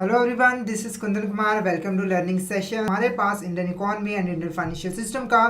Hello everyone, this is Kundan Kumar. Welcome to learning session. हमारे पास Indian economy and Indian financial system का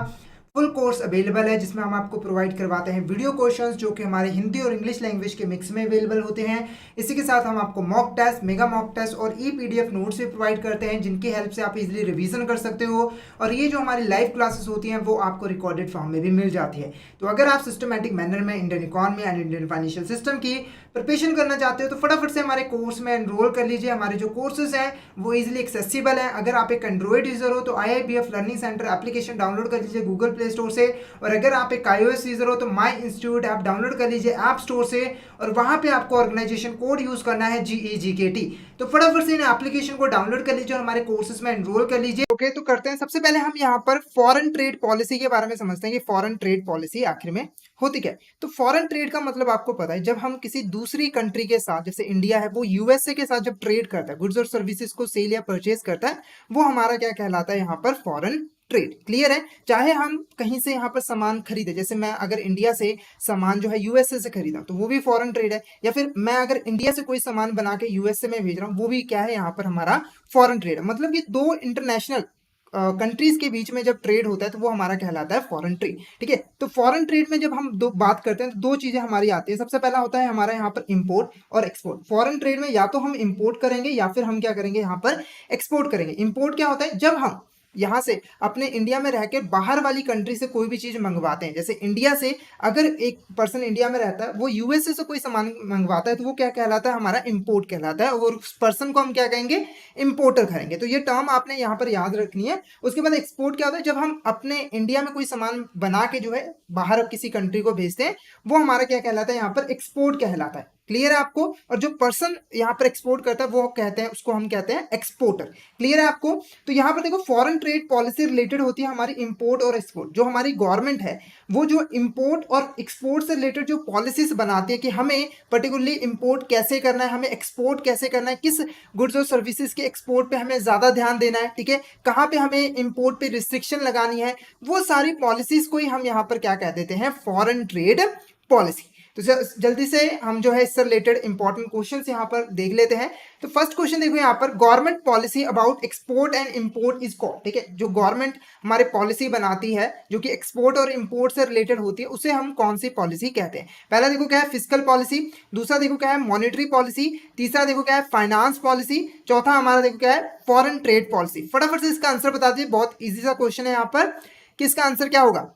full course available है, जिसमें हम आपको प्रोवाइड करवाते हैं वीडियो क्वेश्चंस जो कि हमारे हिंदी और इंग्लिश लैंग्वेज के मिक्स में अवेलेबल होते हैं। इसी के साथ हम आपको mock test, mega mock test और ई पीडीएफ नोट्स भी प्रोवाइड करते हैं, जिनकी हेल्प से आप इजीली रिवीजन कर सकते हो। और ये जो हमारी लाइव क्लासेस होती हैं वो आपको रिकॉर्डेड फॉर्म में भी मिल जाती है। तो अगर आप सिस्टमैटिक मैनर में Indian economy and Indian financial system की प्रिपरेशन करना चाहते हो तो फटाफट से हमारे कोर्स में एनरोल कर लीजिए। हमारे जो कोर्सेज हैं वो इजीली एक्सेसिबल हैं। अगर आप एक एंड्रॉइड यूजर हो तो IIBF learning centre application download कर लीजिए गूगल प्ले स्टोर से, और अगर आप एक iOS यूजर हो तो माई इंस्टीट्यूट ऐप डाउनलोड कर लीजिए ऐप स्टोर से, और वहां पे आपको ऑर्गेनाइजेशन कोड यूज करना है GEGKT। तो फटाफट से इन एप्लीकेशन को डाउनलोड कर लीजिए और हमारे कोर्सेज में एनरोल कर लीजिए। ओके, तो करते हैं। सबसे पहले हम यहाँ पर फॉरेन ट्रेड पॉलिसी के बारे में समझते हैं कि फॉरेन ट्रेड पॉलिसी आखिर में होती क्या है। तो फॉरेन ट्रेड का मतलब आपको पता है, जब हम किसी दूसरी कंट्री के साथ, जैसे इंडिया है वो यूएसए के साथ जब ट्रेड करता है, गुड्स और सर्विसेज को सेल या परचेज करता है, वो हमारा क्या कहलाता है यहाँ पर, फॉरेन ट्रेड। क्लियर है। चाहे हम कहीं से यहाँ पर सामान खरीदे, जैसे मैं अगर इंडिया से सामान जो है यूएसए से खरीदा तो वो भी फॉरेन ट्रेड है, या फिर मैं अगर इंडिया से कोई सामान बना के यूएसए में भेज रहा हूँ वो भी क्या है, यहाँ पर हमारा फॉरेन ट्रेड है। मतलब कि दो इंटरनेशनल कंट्रीज के बीच में जब ट्रेड होता है तो वो हमारा कहलाता है फॉरेन ट्रेड। ठीक है। तो फॉरेन ट्रेड में जब हम दो बात करते हैं तो दो चीजें हमारी आती है। सबसे पहला होता है हमारा यहाँ पर इंपोर्ट और एक्सपोर्ट। फॉरेन ट्रेड में या तो हम इंपोर्ट करेंगे या फिर हम क्या करेंगे, यहाँ पर एक्सपोर्ट करेंगे। इंपोर्ट क्या होता है, जब हम यहाँ से अपने इंडिया में रह के बाहर वाली कंट्री से कोई भी चीज मंगवाते हैं, जैसे इंडिया से अगर एक पर्सन इंडिया में रहता है वो यूएसए से कोई सामान मंगवाता है तो वो क्या कहलाता है, हमारा इंपोर्ट कहलाता है, और उस पर्सन को हम क्या कहेंगे, इंपोर्टर कहेंगे। तो ये टर्म आपने यहाँ पर याद रखनी है। उसके बाद एक्सपोर्ट क्या होता है, जब हम अपने इंडिया में कोई सामान बना के जो है बाहर किसी कंट्री को भेजते हैं वो हमारा क्या कहलाता है, यहाँ पर एक्सपोर्ट कहलाता है। क्लियर है आपको। और जो पर्सन यहाँ पर एक्सपोर्ट करता है वो कहते हैं, उसको हम कहते हैं एक्सपोर्टर। क्लियर है आपको। तो यहाँ पर देखो, फॉरेन ट्रेड पॉलिसी रिलेटेड होती है हमारी इंपोर्ट और एक्सपोर्ट। जो हमारी गवर्नमेंट है वो जो इंपोर्ट और एक्सपोर्ट से रिलेटेड जो पॉलिसीज बनाती है कि हमें पर्टिकुलरली इंपोर्ट कैसे करना है, हमें एक्सपोर्ट कैसे करना है, किस गुड्स और सर्विसेज के एक्सपोर्ट पे हमें ज्यादा ध्यान देना है, ठीक है, कहाँ पे हमें इंपोर्ट पे रिस्ट्रिक्शन लगानी है, वो सारी पॉलिसीज को ही हम यहाँ पर क्या कह देते हैं, फॉरेन ट्रेड पॉलिसी। तो जल्दी से हम जो है इससे रिलेटेड इंपॉर्टेंट क्वेश्चंस यहाँ पर देख लेते हैं। तो फर्स्ट क्वेश्चन देखो यहाँ पर, government policy about export and import is called. ठीक है, जो गवर्नमेंट हमारे पॉलिसी बनाती है जो कि एक्सपोर्ट और इंपोर्ट से रिलेटेड होती है, उसे हम कौन सी पॉलिसी कहते हैं। पहला देखो क्या है, फिस्कल पॉलिसी। दूसरा देखो क्या है, मॉनेटरी पॉलिसी। तीसरा देखो क्या है, फाइनेंस पॉलिसी। चौथा हमारा देखो क्या है, फॉरेन ट्रेड पॉलिसी। फटाफट से इसका आंसर बता दीजिए, बहुत ईजी सा क्वेश्चन है यहाँ पर कि इसका आंसर क्या होगा,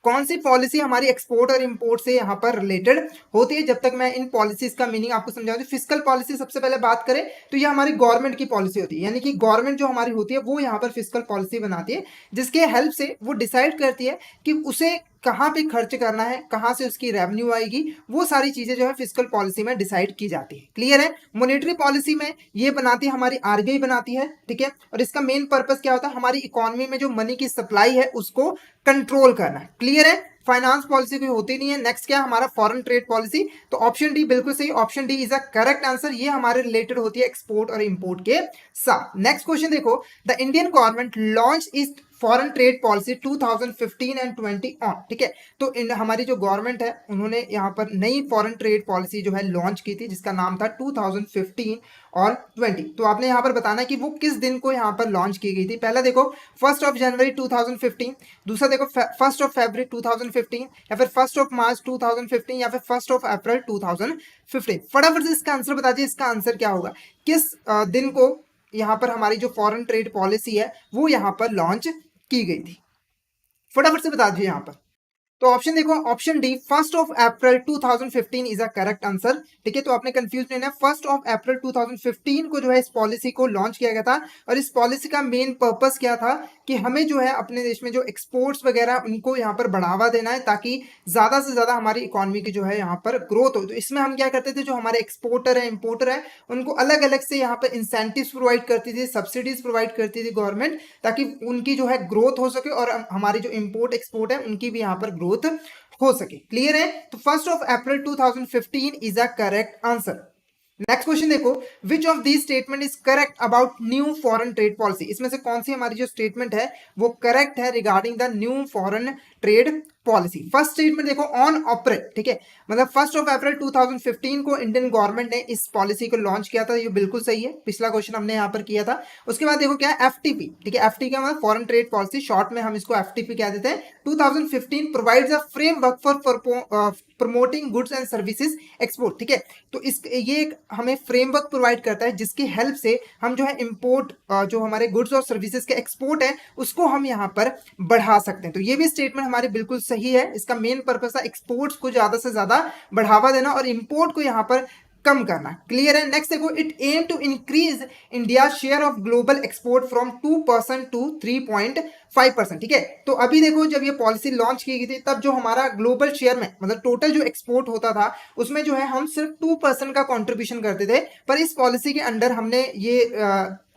कौन सी पॉलिसी हमारी एक्सपोर्ट और इंपोर्ट से यहाँ पर रिलेटेड होती है। जब तक मैं इन पॉलिसीज का मीनिंग आपको समझाऊं, तो फिस्कल पॉलिसी सबसे पहले बात करें तो ये हमारी गवर्नमेंट की पॉलिसी होती है, यानी कि गवर्नमेंट जो हमारी होती है वो यहाँ पर फिस्कल पॉलिसी बनाती है, जिसके हेल्प से वो डिसाइड करती है कि उसे कहाँ पे खर्च करना है, कहाँ से उसकी रेवेन्यू आएगी, वो सारी चीजें जो है फिस्कल पॉलिसी में डिसाइड की जाती है। क्लियर है। मॉनेटरी पॉलिसी में ये बनाती है हमारी RBI बनाती है। ठीक है। और इसका मेन पर्पस क्या होता है, हमारी इकोनॉमी में जो मनी की सप्लाई है उसको कंट्रोल करना। क्लियर है। फाइनेंस पॉलिसी कोई होती नहीं है। नेक्स्ट क्या है हमारा, फॉरेन ट्रेड पॉलिसी। तो ऑप्शन डी बिल्कुल सही, option D is a correct answer. ये हमारे रिलेटेड होती है एक्सपोर्ट और इंपोर्ट के साथ। नेक्स्ट क्वेश्चन देखो, the Indian government launch is foreign trade policy 2015 and 20 on. ठीक है। तो हमारी जो गवर्नमेंट है उन्होंने यहाँ पर नई फॉरेन ट्रेड पॉलिसी जो है लॉन्च की थी, जिसका नाम था 2015 और 20। तो आपने यहाँ पर बताना है कि वो किस दिन को यहाँ पर लॉन्च की गई थी। पहला देखो 1 जनवरी 2015। दूसरा देखो 1 फरवरी 2015, या फिर 1 मार्च 2015, या फिर 1 अप्रैल 2015। फटाफट से इसका आंसर बता दीजिए, इसका आंसर क्या होगा, किस दिन को यहाँ पर हमारी जो फॉरेन ट्रेड पॉलिसी है वो यहाँ पर लॉन्च की गई थी। फटाफट से बता दीजिए यहाँ पर। तो ऑप्शन देखो, option D 1 April 2015 is a correct answer. ठीक है। तो आपने कंफ्यूज नहीं है, 1 अप्रैल 2015 को जो है इस पॉलिसी को लॉन्च किया गया था। और इस पॉलिसी का मेन पर्पस क्या था कि हमें जो है अपने देश में जो एक्सपोर्ट्स वगैरह उनको यहाँ पर बढ़ावा देना है, ताकि ज्यादा से ज्यादा हमारी इकोनॉमी की जो है यहाँ पर ग्रोथ हो। तो इसमें हम क्या करते थे, जो हमारे एक्सपोर्टर है, इंपोर्टर है, उनको अलग अलग से यहाँ पर इंसेंटिव्स प्रोवाइड करती थी, सब्सिडीज प्रोवाइड करती थी गवर्नमेंट, ताकि उनकी जो है ग्रोथ हो सके और हमारी जो इंपोर्ट एक्सपोर्ट है उनकी भी यहाँ पर ग्रोथ हो सके। क्लियर है। तो 1 April 2015 is a correct answer. Next question देखो, which of the statement is correct about new foreign trade policy. इसमें से कौन सी हमारी जो स्टेटमेंट है वो करेक्ट है regarding the new foreign trade policy. First statement देखो, ऑन अप्रैल, ठीक है, मतलब 1 अप्रैल 2015 को इंडियन गवर्नमेंट ने इस पॉलिसी को लॉन्च किया था। ये बिल्कुल सही है, पिछला क्वेश्चन हमने यहाँ पर किया था। उसके बाद देखो क्या है, एफटीपी, ठीक है, एफटी का मतलब फॉरेन ट्रेड पॉलिसी, शॉर्ट में हम इसको एफटीपी कह देते हैं। 2015 provides a framework for promoting goods and services export, ठीक है। तो इस ये एक हमें फ्रेमवर्क प्रोवाइड करता है जिसकी हेल्प से हम जो है इंपोर्ट, जो हमारे गुड्स और सर्विसेज के एक्सपोर्ट है उसको हम यहाँ पर बढ़ा सकते हैं। तो ये भी स्टेटमेंट हमारी बिल्कुल सही है। इसका मेन पर्पस है एक्सपोर्ट्स को ज्यादा से ज्यादा बढ़ावा देना और इंपोर्ट को यहाँ पर कम करना। क्लियर है। नेक्स्ट देखो, it aim to increase India share of global export from 2% to 3.5%, ठीक है। तो अभी देखो, जब ये पॉलिसी लॉन्च की गई थी तब जो हमारा ग्लोबल शेयर में मतलब टोटल जो एक्सपोर्ट होता था उसमें जो है हम सिर्फ 2% का कंट्रीब्यूशन करते थे, पर इस पॉलिसी के अंडर हमने ये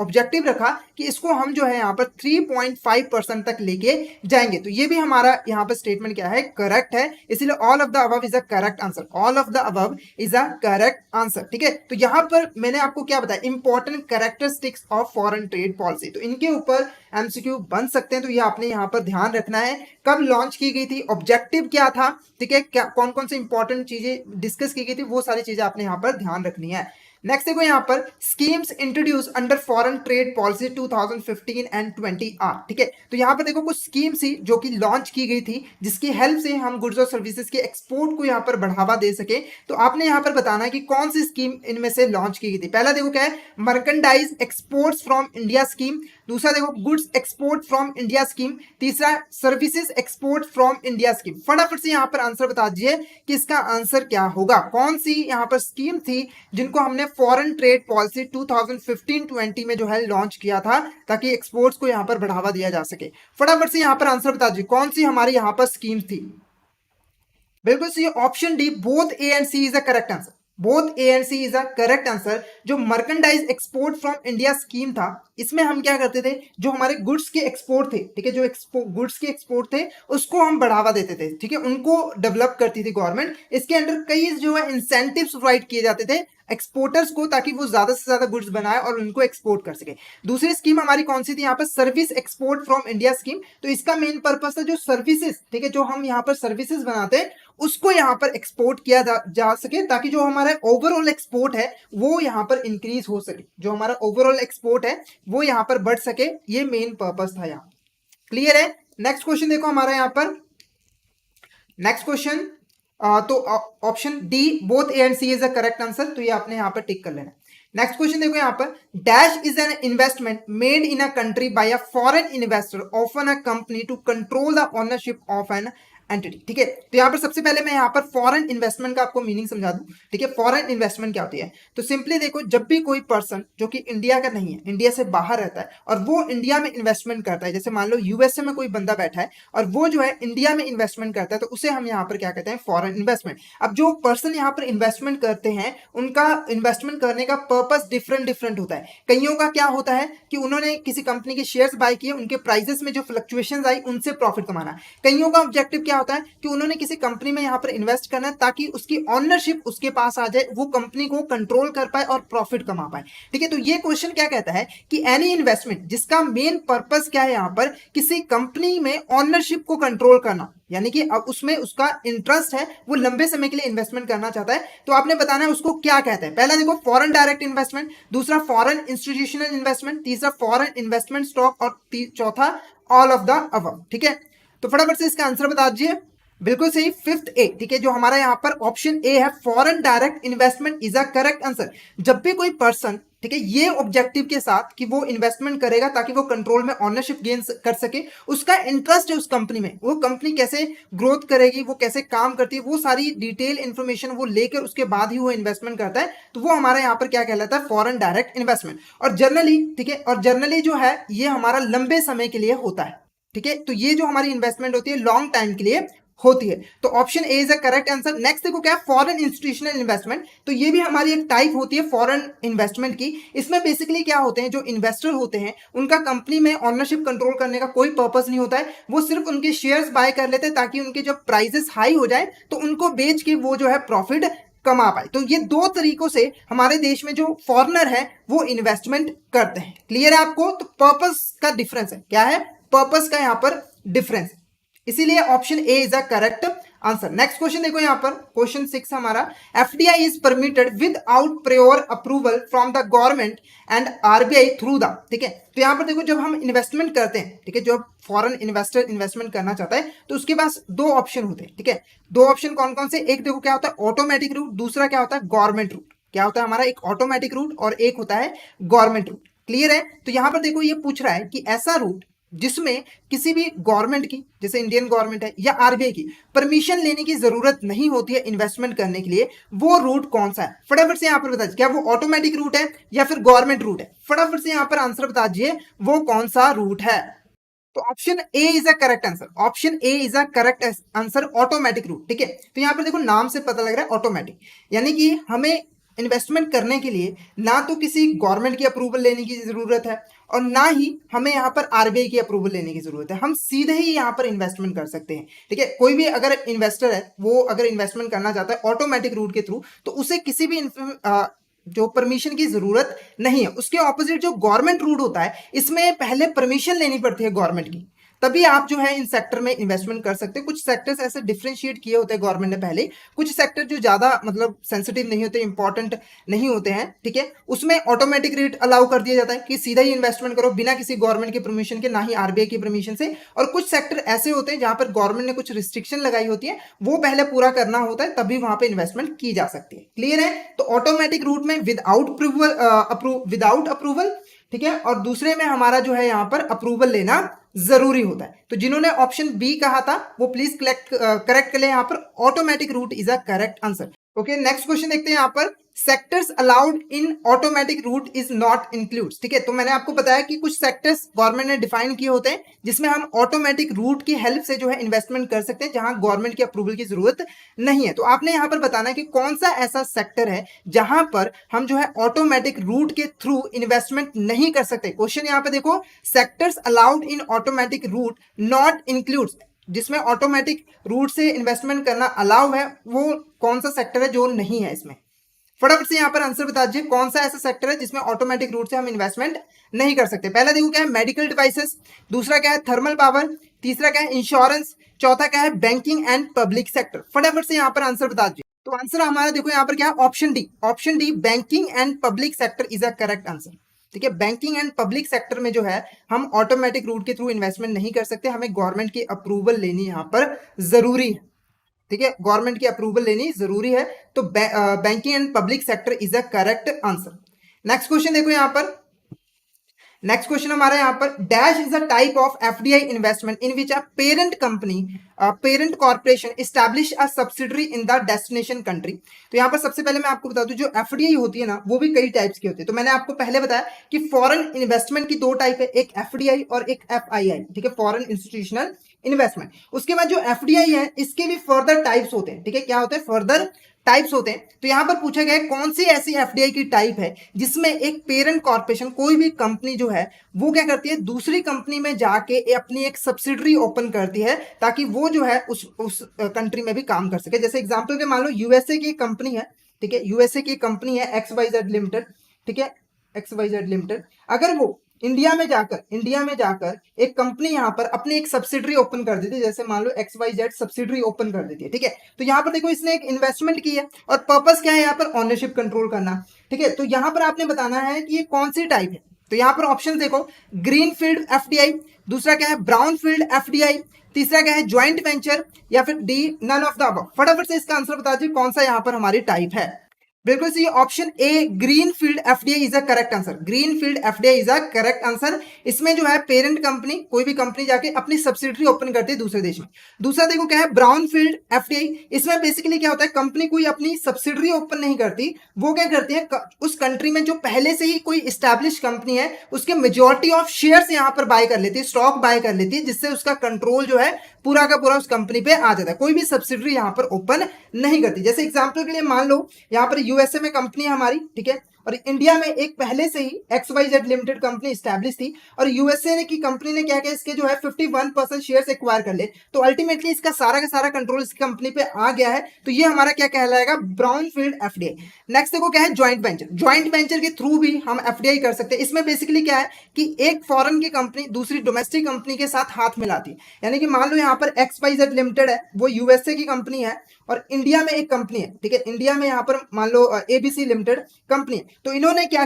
ऑब्जेक्टिव रखा कि इसको हम जो है यहाँ पर 3.5% तक लेके जाएंगे। तो ये भी हमारा यहाँ पर स्टेटमेंट क्या है, करेक्ट है। इसीलिए all of the above is a correct answer, all of the above is a correct answer, ठीक है। तो यहाँ पर मैंने आपको क्या बताया, important characteristics of foreign trade policy, तो इनके ऊपर एमसीक्यू बन सकते हैं। तो ये आपने यहाँ पर ध्यान रखना है, कब लॉन्च की गई थी, ऑब्जेक्टिव क्या था, ठीक है, क्या कौन कौन सी इंपॉर्टेंट चीजें डिस्कस की गई थी, वो सारी चीजें आपने यहाँ पर ध्यान रखनी है। नेक्स्ट देखो यहाँ पर, schemes introduce under foreign trade policy 2015 and 20 are, ठीक है। तो यहाँ पर देखो कुछ स्कीम्स थी जो कि लॉन्च की गई थी जिसकी हेल्प से हम गुड्स और सर्विसेज के एक्सपोर्ट को यहाँ पर बढ़ावा दे सके। तो आपने यहाँ पर बताना है कि कौन सी स्कीम इनमें से लॉन्च की गई थी। पहला देखो क्या है, merchandise exports from India scheme. दूसरा देखो, goods export from India scheme. तीसरा, services export from India scheme. फटाफट से यहाँ पर आंसर बता दीजिए कि इसका आंसर क्या होगा, कौन सी यहाँ पर स्कीम थी जिनको हमने फॉरेन ट्रेड पॉलिसी 2015-20 में जो है लॉन्च किया था ताकि एक्सपोर्ट्स को यहाँ पर बढ़ावा दिया जा सके। फटाफट से यहाँ पर आंसर बता दीजिए कौन सी हमारी यहाँ पर स्कीम थी। बिल्कुल सही, option D, both A and C is a correct answer, both A and C is a correct answer. जो merchandise export from India scheme था, इसमें हम क्या करते थे, जो हमारे गुड्स के एक्सपोर्ट थे, ठीक है, जो गुड्स के एक्सपोर्ट थे उसको हम बढ़ावा देते थे, ठीक है, उनको डेवलप करती थी गवर्नमेंट। इसके अंडर कई जो है इंसेंटिव्स प्रोवाइड किए जाते थे एक्सपोर्टर्स को ताकि वो ज्यादा से ज्यादा गुड्स बनाए और उनको एक्सपोर्ट कर सके। दूसरी स्कीम हमारी कौन सी थी यहाँ पर, service export from India scheme. तो इसका मेन पर्पस है जो सर्विसेज, ठीक है, जो हम यहाँ पर सर्विसेज बनाते हैं उसको यहाँ पर एक्सपोर्ट किया जा सके ताकि जो हमारा ओवरऑल एक्सपोर्ट है वो यहाँ पर इंक्रीज हो सके, जो हमारा ओवरऑल एक्सपोर्ट है वो यहाँ पर बढ़ सके, ये मेन पर्पस था यहाँ। क्लियर है। नेक्स्ट क्वेश्चन देखो हमारा यहाँ पर, नेक्स्ट क्वेश्चन, तो option D, both A and C is a correct answer. तो ये आपने यहाँ पर टिक कर लेना। नेक्स्ट क्वेश्चन देखो यहाँ पर, dash is an investment made in a country by a foreign investor often a company to control the ownership of an entity, ठीक है। तो यहाँ पर सबसे पहले मैं यहाँ पर फॉरेन इन्वेस्टमेंट का आपको मीनिंग समझा दूं, ठीक है। फॉरेन इन्वेस्टमेंट क्या होती है, तो सिंपली देखो, जब भी कोई पर्सन जो कि इंडिया का नहीं है, इंडिया से बाहर रहता है और वो इंडिया में इन्वेस्टमेंट करता है, जैसे मान लो यूएसए में कोई बंदा बैठा है और वो जो है इंडिया में इन्वेस्टमेंट करता है, तो उसे हम यहाँ पर क्या कहते हैं, फॉरेन इन्वेस्टमेंट। अब जो पर्सन यहाँ पर इन्वेस्टमेंट करते हैं उनका इन्वेस्टमेंट करने का पर्पस डिफरेंट डिफरेंट होता है। कईयों का क्या होता है कि उन्होंने किसी कंपनी के शेयर्स बाय किए, उनके प्राइसेस में जो फ्लक्चुएशन आई उनसे प्रॉफिट कमाना। कईयों का ऑब्जेक्टिव क्या होता है कि उन्होंने किसी कंपनी में यहाँ पर इन्वेस्ट करना है ताकि उसकी ऑनरशिप उसके पास आ जाए, वो कंपनी को कंट्रोल कर पाए और प्रॉफिट कमा पाए, ठीक है। तो ये क्वेश्चन क्या कहता है कि एनी इन्वेस्टमेंट जिसका मेन पर्पस क्या है यहाँ पर, किसी कंपनी में ऑनरशिप को कंट्रोल करना, यानी कि अब उसमें उसका इंटरेस्ट है, वो लंबे समय के लिए इन्वेस्टमेंट करना चाहता है, तो आपने बताना है उसको क्या कहते हैं। पहला देखो फॉरेन डायरेक्ट इन्वेस्टमेंट, दूसरा फॉरेन इंस्टीट्यूशनल इन्वेस्टमेंट, तीसरा फॉरेन इन्वेस्टमेंट स्टॉक और चौथा ऑल ऑफ द अबव, ठीक है। तो फटाफट से इसका आंसर बता दीजिए। बिल्कुल सही, फिफ्थ ए, ठीक है, जो हमारा यहाँ पर ऑप्शन ए है, foreign direct investment is a correct answer. जब भी कोई पर्सन, ठीक है, ये ऑब्जेक्टिव के साथ कि वो इन्वेस्टमेंट करेगा ताकि वो कंट्रोल में ऑनरशिप गेन कर सके, उसका इंटरेस्ट है उस कंपनी में, वो कंपनी कैसे ग्रोथ करेगी, वो कैसे काम करती है, वो सारी डिटेल इंफॉर्मेशन वो लेकर उसके बाद ही वो इन्वेस्टमेंट करता है, तो वो हमारा यहाँ पर क्या कहलाता है, फॉरेन डायरेक्ट इन्वेस्टमेंट। और जनरली, ठीक है, और जनरली जो है ये हमारा लंबे समय के लिए होता है, ठीक है। तो ये जो हमारी इन्वेस्टमेंट होती है लॉन्ग टाइम के लिए होती है, तो option A is a correct answer. Next देखो क्या है, फॉरेन इंस्टीट्यूशनल इन्वेस्टमेंट। तो ये भी हमारी एक टाइप होती है फॉरेन इन्वेस्टमेंट की। इसमें बेसिकली क्या होते हैं, जो इन्वेस्टर होते हैं उनका कंपनी में ऑनरशिप कंट्रोल करने का कोई पर्पस नहीं होता है, वो सिर्फ उनके शेयर्स बाय कर लेते हैं ताकि उनके जब प्राइसेस हाई हो जाए तो उनको बेच के वो जो है प्रॉफिट कमा पाए। तो ये दो तरीकों से हमारे देश में जो फॉरेनर है वो इन्वेस्टमेंट करते हैं। क्लियर है आपको। तो पर्पस का डिफरेंस है, क्या है पर्पस का यहाँ पर डिफरेंस। इसीलिए option A is a correct answer. Next question देखो यहाँ पर, क्वेश्चन 6 हमारा, FDI is permitted with out prior approval from the government and RBI through the, ठीक है। तो यहाँ पर देखो जब हम इन्वेस्टमेंट करते हैं, ठीक है, जो फॉरेन इन्वेस्टर इन्वेस्टमेंट करना चाहता है तो उसके पास दो ऑप्शन होते हैं, ठीक है। दो ऑप्शन कौन कौन से, एक देखो क्या होता है ऑटोमेटिक रूट, दूसरा क्या होता है गवर्नमेंट रूट। क्या होता है हमारा, एक ऑटोमेटिक रूट और एक होता है गवर्नमेंट रूट। क्लियर है। तो यहाँ पर देखो ये पूछ रहा है कि ऐसा रूट जिसमें किसी भी गवर्नमेंट की, जैसे इंडियन गवर्नमेंट है या आरबीआई की, परमिशन लेने की जरूरत नहीं होती है इन्वेस्टमेंट करने के लिए, वो रूट कौन सा है। फटाफट से यहां पर बता दीजिए, क्या वो ऑटोमेटिक रूट है या फिर गवर्नमेंट रूट है। फटाफट से यहां पर आंसर बता दीजिए वो कौन सा रूट है। तो option A is a correct answer, option A is a correct answer, automatic route, ठीक है। तो यहां पर देखो नाम से पता लग रहा है ऑटोमेटिक, यानी कि हमें इन्वेस्टमेंट करने के लिए ना तो किसी गवर्नमेंट की अप्रूवल लेने की जरूरत है और ना ही हमें यहाँ पर आरबीआई की अप्रूवल लेने की जरूरत है, हम सीधे ही यहाँ पर इन्वेस्टमेंट कर सकते हैं, ठीक है। कोई भी अगर इन्वेस्टर है वो अगर इन्वेस्टमेंट करना चाहता है ऑटोमेटिक रूट के थ्रू, तो उसे किसी भी जो परमिशन की जरूरत नहीं है। उसके ऑपोजिट जो गवर्नमेंट रूट होता है, इसमें पहले परमिशन लेनी पड़ती है गवर्नमेंट की, तभी आप जो है इन सेक्टर में इन्वेस्टमेंट कर सकते हैं। कुछ सेक्टर्स ऐसे डिफरेंशिएट किए होते हैं गवर्नमेंट ने पहले, कुछ सेक्टर जो ज्यादा मतलब सेंसिटिव नहीं होते, इंपॉर्टेंट नहीं होते हैं, ठीक है, उसमें ऑटोमेटिक रेट अलाउ कर दिया जाता है कि सीधा ही इन्वेस्टमेंट करो बिना किसी गवर्नमेंट की परमिशन के, ना ही आरबीआई की परमिशन से। और कुछ सेक्टर ऐसे होते हैं जहां पर गवर्नमेंट ने कुछ रिस्ट्रिक्शन लगाई होती है, वो पहले पूरा करना होता है, तभी वहां पर इन्वेस्टमेंट की जा सकती है। क्लियर है। तो ऑटोमेटिक रूट में विदाउट अप्रूवल, ठीक है, और दूसरे में हमारा जो है यहां पर अप्रूवल लेना जरूरी होता है। तो जिन्होंने ऑप्शन बी कहा था वो प्लीज करेक्ट कर ले, यहां पर automatic route is a correct answer. Okay, next question देखते हैं यहां पर, sectors allowed in automatic root is not includes, ठीक है। तो मैंने आपको बताया कि कुछ सेक्टर्स गवर्नमेंट ने डिफाइन किए होते हैं जिसमें हम ऑटोमेटिक रूट की हेल्प से जो है इन्वेस्टमेंट कर सकते हैं, जहां गवर्नमेंट की अप्रूवल की जरूरत नहीं है। तो आपने यहां पर बताना है कि कौन सा ऐसा सेक्टर है जहां पर हम जो है ऑटोमेटिक रूट के थ्रू इन्वेस्टमेंट नहीं कर सकते। क्वेश्चन यहां पर देखो, sectors allowed in automatic route not includes, जिसमें ऑटोमेटिक रूट से इन्वेस्टमेंट करना अलाउ है, वो कौन सा सेक्टर है जो नहीं है इसमें। फटाफट से यहां पर आंसर बता दीजिए कौन सा ऐसा सेक्टर है जिसमें ऑटोमेटिक रूट से हम इन्वेस्टमेंट नहीं कर सकते। पहला देखो क्या है, मेडिकल डिवाइसेस, दूसरा क्या है थर्मल पावर, तीसरा क्या है इंश्योरेंस, चौथा क्या है बैंकिंग एंड पब्लिक सेक्टर। फटाफट से यहां पर आंसर बता दीजिए। तो आंसर हमारा देखो यहां पर क्या है, option D, option D banking and public sector is a correct answer, ठीक है। बैंकिंग एंड पब्लिक सेक्टर में जो है हम ऑटोमेटिक रूट के थ्रू इन्वेस्टमेंट नहीं कर सकते, हमें गवर्नमेंट की अप्रूवल लेनी यहां पर जरूरी है, ठीक है, गवर्नमेंट की अप्रूवल लेनी जरूरी है। तो banking and public sector is a correct answer. Next question देखो यहां पर, नेक्स्ट क्वेश्चन हमारा यहाँ पर, dash is a type of FDI investment in which a parent company, parent corporation establish a subsidiary in the destination country. तो यहाँ पर सबसे पहले मैं आपको बता दूं, जो एफडीआई होती है ना वो भी कई टाइप्स की होती है। तो मैंने आपको पहले बताया कि फॉरेन इन्वेस्टमेंट की दो टाइप है, एक एफडीआई और एक एफआईआई, ठीक है, फॉरेन इंस्टीट्यूशनल इन्वेस्टमेंट। उसके बाद जो एफडीआई है इसके भी फर्दर टाइप्स होते हैं, ठीक है, क्या होते हैं फर्दर टाइप्स होते हैं। तो यहां पर पूछा गया है कौन सी ऐसी एफडीआई की टाइप है जिसमें एक पेरेंट कॉर्पोरेशन, कोई भी कंपनी जो है वो क्या करती है, दूसरी कंपनी में जाके अपनी एक सब्सिडरी ओपन करती है ताकि वो जो है उस कंट्री में भी काम कर सके। जैसे एग्जांपल के मान लो यूएसए की कंपनी है, ठीक है, यूएसए की कंपनी है XYZ लिमिटेड, ठीक है, XYZ लिमिटेड, अगर वो इंडिया में जाकर एक कंपनी यहां पर अपनी एक सब्सिडरी ओपन कर देती है, जैसे मान लो XYZ सब्सिडरी ओपन कर देती है, ठीक है। तो यहां पर देखो इसने एक इन्वेस्टमेंट की है और पर्पस क्या है यहाँ पर, ओनरशिप कंट्रोल करना, ठीक है। तो यहां पर आपने बताना है कि ये कौन सी टाइप है। तो यहां पर ऑप्शन देखो, ग्रीन फील्ड एफडीआई, दूसरा क्या है ब्राउन फील्ड एफडीआई, तीसरा क्या है ज्वाइंट वेंचर, या फिर D none of the above. फटाफट से इसका आंसर बता दीजिए कौन सा यहां पर हमारी टाइप है। बिल्कुल C option A green field FDI is a correct answer, green field FDI is a correct answer. इसमें जो है पेरेंट कंपनी, कोई भी कंपनी जाके अपनी सब्सिडरी ओपन करती है दूसरे देश में। दूसरा देखो क्या है ब्राउन फील्ड एफडीआई, इसमें बेसिकली क्या होता है, कंपनी कोई अपनी सब्सिडरी ओपन नहीं करती, वो क्या करती है उस कंट्री में जो पहले से ही कोई स्टैब्लिश कंपनी है उसके मेजोरिटी ऑफ शेयर्स यहां पर बाय कर लेती है, स्टॉक बाय कर लेती है, जिससे उसका कंट्रोल जो है पूरा का पूरा उस कंपनी पे आ जाता है, कोई भी सब्सिडरी यहां पर ओपन नहीं करती। जैसे एग्जांपल के लिए मान लो यहां पर यूएसए में कंपनी है हमारी, ठीक है, और इंडिया में एक पहले से ही XYZ लिमिटेड कंपनी स्टैब्लिश थी और यूएसए की कंपनी ने क्या किया, इसके जो है 51% शेयर्स एक्वायर कर ले, तो अल्टीमेटली इसका सारा का सारा कंट्रोल इस कंपनी पे आ गया है। तो ये हमारा क्या कहलाएगा, ब्राउनफील्ड एफडीआई। नेक्स्ट देखो क्या है, ज्वाइंट वेंचर। ज्वाइंट वेंचर के थ्रू भी हम एफडीआई कर सकते हैं। इसमें बेसिकली क्या है कि एक फॉरेन की कंपनी दूसरी डोमेस्टिक कंपनी के साथ हाथ मिलाती है, यानी कि मान लो यहाँ पर XYZ लिमिटेड है, वो यूएसए की कंपनी है और इंडिया में एक कंपनी है, ठीक है, इंडिया में यहाँ पर मान लो एबीसी लिमिटेड कंपनी है। तो इन्होंने क्या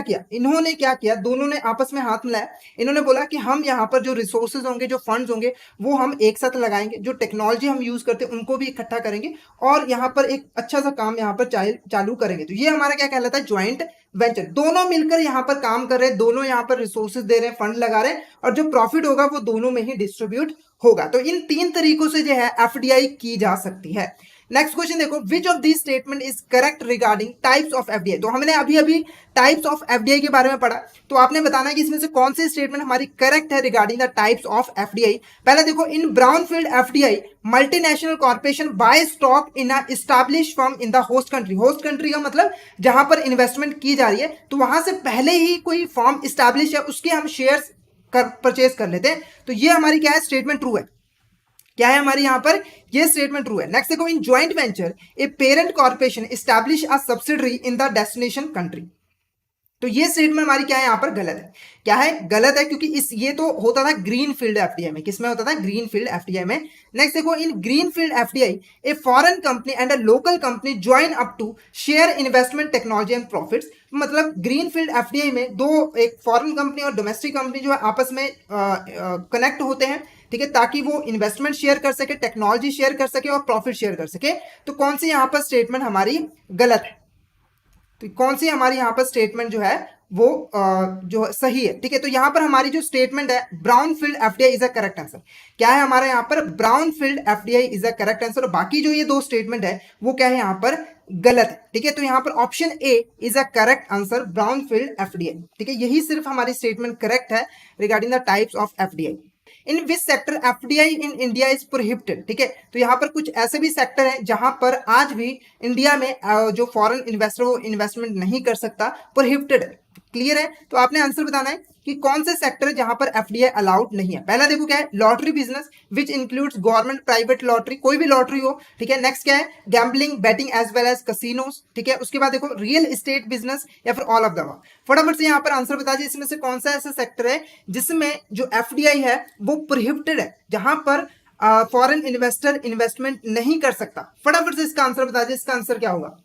किया, दोनों ने आपस में हाथ मिलाया। इन्होंने बोला कि हम यहाँ पर जो रिसोर्सेज होंगे, जो फंड्स होंगे, वो हम एक साथ लगाएंगे, जो टेक्नोलॉजी हम यूज करते हैं उनको भी इकट्ठा करेंगे और यहाँ पर एक अच्छा सा काम यहाँ पर चालू करेंगे। तो ये हमारा क्या कहलाता है, ज्वाइंट वेंचर। दोनों मिलकर यहाँ पर काम कर रहे हैं, दोनों यहाँ पर रिसोर्सेज दे रहे हैं, फंड लगा रहे हैं और जो प्रॉफिट होगा वो दोनों में ही डिस्ट्रीब्यूट होगा। तो इन 3 तरीकों से जो है एफडीआई की जा सकती है। नेक्स्ट क्वेश्चन देखो, which of this statement is correct regarding types of FDI. तो हमने अभी अभी टाइप्स ऑफ एफडीआई के बारे में पढ़ा, तो आपने बताना है कि इसमें से कौन सी स्टेटमेंट हमारी करेक्ट है regarding the types of FDI. पहले देखो, in brownfield FDI multinational corporation buy stock in a established firm in the host country. Host country का मतलब जहां पर इन्वेस्टमेंट की जा रही है, तो वहां से पहले ही कोई फर्म स्टैब्लिश है, उसके हम शेयर्स परचेज कर लेते हैं। तो ये हमारी क्या है, स्टेटमेंट ट्रू है। क्या है हमारी यहां पर, ये स्टेटमेंट ट्रू है। नेक्स्ट देखो, in joint venture a parent corporation establish a subsidiary in the destination country. तो ये स्टेटमेंट हमारी क्या है, यहां पर गलत है। क्या है, गलत है, क्योंकि ये तो होता था ग्रीन फील्ड एफडीआई में। किसमें होता था, ग्रीन फील्ड एफडीआई में। नेक्स्ट देखो, in green field FDI a foreign company and a local company join up to share investment technology and profits. मतलब ग्रीन फील्ड एफडीआई में एक फॉरेन कंपनी और डोमेस्टिक कंपनी जो है आपस में कनेक्ट होते हैं, ठीक है, ताकि वो इन्वेस्टमेंट शेयर कर सके, टेक्नोलॉजी शेयर कर सके और प्रॉफिट शेयर कर सके। तो कौन सी यहां पर स्टेटमेंट हमारी गलत है, तो कौन सी हमारी यहां पर स्टेटमेंट जो है वो जो सही है, ठीक है। तो यहां पर हमारी जो स्टेटमेंट है, brownfield FDI is a correct answer. क्या है हमारे यहां पर, brownfield FDI is a correct answer. और बाकी जो ये 2 स्टेटमेंट है वो क्या है, यहां पर गलत है, ठीक है। तो यहां पर option A is a correct answer, brownfield FDI, ठीक है। यही सिर्फ हमारी स्टेटमेंट करेक्ट है regarding the types of FDI. In which sector FDI in India is prohibited, ठीक है। तो यहाँ पर कुछ ऐसे भी सेक्टर हैं जहां पर आज भी इंडिया में जो फॉरेन इन्वेस्टर वो इन्वेस्टमेंट नहीं कर सकता, प्रोहिबिटेड है। क्लियर है, तो आपने आंसर बताना है कि कौन से सेक्टर है जहां पर एफडीआई अलाउड नहीं है। पहला देखो क्या है, lottery business which includes government private lottery, कोई भी लॉटरी हो, ठीक है। नेक्स्ट क्या है, gambling betting as well as casinos, ठीक है। उसके बाद देखो रियल एस्टेट बिजनेस या फिर ऑल ऑफ द अबव। फटाफट से यहाँ पर आंसर बता दीजिए, इसमें से कौन सा ऐसा सेक्टर है जिसमें जो एफडीआई है वो प्रोहिबिटेड है, जहां पर फॉरेन इन्वेस्टर इन्वेस्टमेंट नहीं कर सकता। फटाफट से इसका आंसर बता दीजिए, इसका आंसर क्या होगा।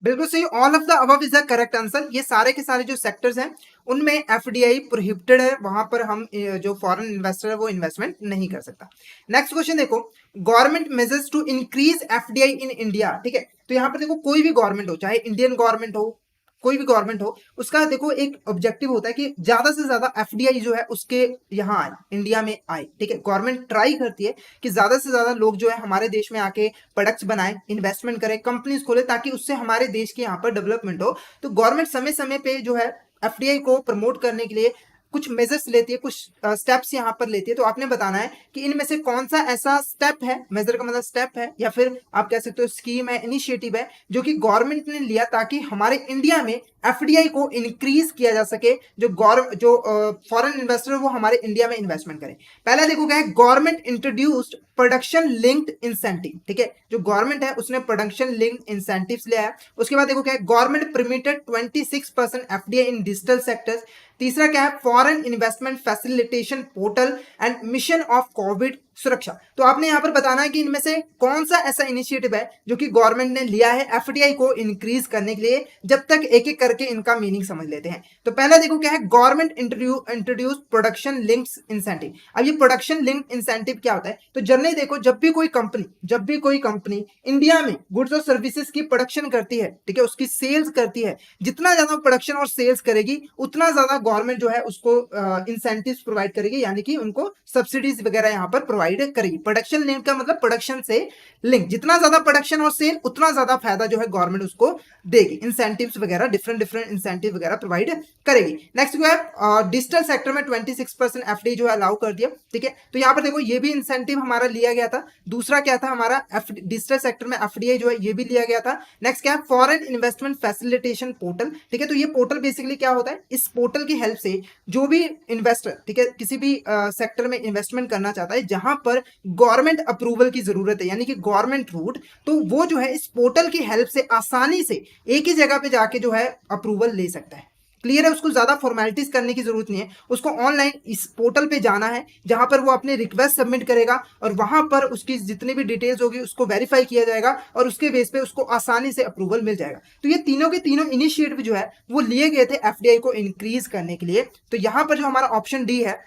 बिल्कुल सही, all of the above is the correct answer. ये सारे के सारे जो सेक्टर्स हैं उनमें एफडीआई प्रोहिबिटेड है, वहां पर हम जो फॉरेन इन्वेस्टर है वो इन्वेस्टमेंट नहीं कर सकता। नेक्स्ट क्वेश्चन देखो, government measures to increase FDI in India, ठीक है। तो यहाँ पर देखो कोई भी गवर्नमेंट हो, चाहे इंडियन गवर्नमेंट हो, कोई भी गवर्नमेंट हो, उसका देखो एक ऑब्जेक्टिव होता है कि ज्यादा से ज्यादा एफडीआई जो है उसके यहाँ आए, इंडिया में आए, ठीक है। गवर्नमेंट ट्राई करती है कि ज्यादा से ज्यादा लोग जो है हमारे देश में आके प्रोडक्ट्स बनाए, इन्वेस्टमेंट करें, कंपनीज खोले, ताकि उससे हमारे देश के यहाँ पर डेवलपमेंट हो। तो गवर्नमेंट समय समय पे जो है एफडीआई को प्रमोट करने के लिए कुछ मेजर्स लेती है, कुछ स्टेप्स यहाँ पर लेती है। तो आपने बताना है कि इनमें से कौन सा ऐसा स्टेप है, मेजर का मतलब स्टेप है या फिर आप कह सकते हो स्कीम है, इनिशिएटिव है, जो कि गवर्नमेंट ने लिया ताकि हमारे इंडिया में एफडीआई को इंक्रीज किया जा सके, जो फॉरेन इन्वेस्टर वो हमारे इंडिया में इन्वेस्टमेंट करें। पहला देखो क्या है, government introduced production linked incentive, ठीक है। जो गवर्नमेंट है उसने प्रोडक्शन लिंक्ड इंसेंटिव्स लिया है। उसके बाद देखो क्या है, गवर्नमेंट परमिटेड 26% एफडीआई इन डिजिटल सेक्टर्स। तीसरा क्या है, foreign investment facilitation portal and mission of Covid सुरक्षा। तो आपने यहां पर बताना है कि इनमें से कौन सा ऐसा इनिशिएटिव है जो कि गवर्नमेंट ने लिया है एफडीआई को इंक्रीज करने के लिए। जब तक एक एक करके इनका मीनिंग समझ लेते हैं। तो पहला देखो क्या है, government introduce production linked incentive. अब ये प्रोडक्शन लिंक्ड इंसेंटिव क्या होता है, तो जनरली देखो जब भी कोई कंपनी इंडिया में गुड्स और सर्विसेज की प्रोडक्शन करती है, ठीक है, उसकी सेल्स करती है, जितना ज्यादा प्रोडक्शन और सेल्स करेगी उतना ज्यादा गवर्नमेंट जो है उसको इंसेंटिव्स प्रोवाइड करेगी, यानी कि उनको सब्सिडीज वगैरह यहाँ पर प्रोवाइड प्रोवाइड करेगी। प्रोडक्शन लिंक का मतलब प्रोडक्शन से लिंक, जितना ज्यादा प्रोडक्शन और सेल उतना ज्यादा फायदा जो है गवर्नमेंट उसको देगी, इंसेंटिव्स वगैरह डिफरेंट डिफरेंट इंसेंटिव वगैरह प्रोवाइड करेगी। नेक्स्ट जो है डिजिटल सेक्टर में 26% एफडीआई जो है अलाउ कर दिया, ठीक है। तो यहाँ पर देखो ये भी इंसेंटिव हमारा लिया गया था। दूसरा क्या था हमारा डिजिटल सेक्टर में एफडीआई जो है ये भी लिया गया था। नेक्स्ट क्या है फॉरेन इन्वेस्टमेंट फैसिलिटेशन पोर्टल, ठीक है। तो ये पोर्टल बेसिकली क्या होता है, इस पोर्टल की हेल्प से जो भी इन्वेस्टर, ठीक है, किसी भी सेक्टर में इन्वेस्टमेंट करना चाहता है जहां पर गवर्नमेंट अप्रूवल की जरूरत है, यानी कि गवर्नमेंट रूट, तो वो जो है इस पोर्टल की हेल्प से आसानी से एक ही जगह पे जाके जो है अप्रूवल ले सकता है। क्लियर है, उसको ज्यादा फॉर्मेलिटीज करने की जरूरत नहीं है, उसको ऑनलाइन इस पोर्टल पे जाना है जहां पर वो अपने रिक्वेस्ट सबमिट करेगा और वहां पर उसकी जितनी भी डिटेल्स होगी उसको वेरीफाई किया जाएगा और उसके बेस पे उसको आसानी से अप्रूवल मिल जाएगा। तो ये तीनों के तीनों इनिशिएटिव जो है वो लिए गए थे एफडीआई को इंक्रीज करने के लिए। तो यहां पर जो हमारा ऑप्शन डी है,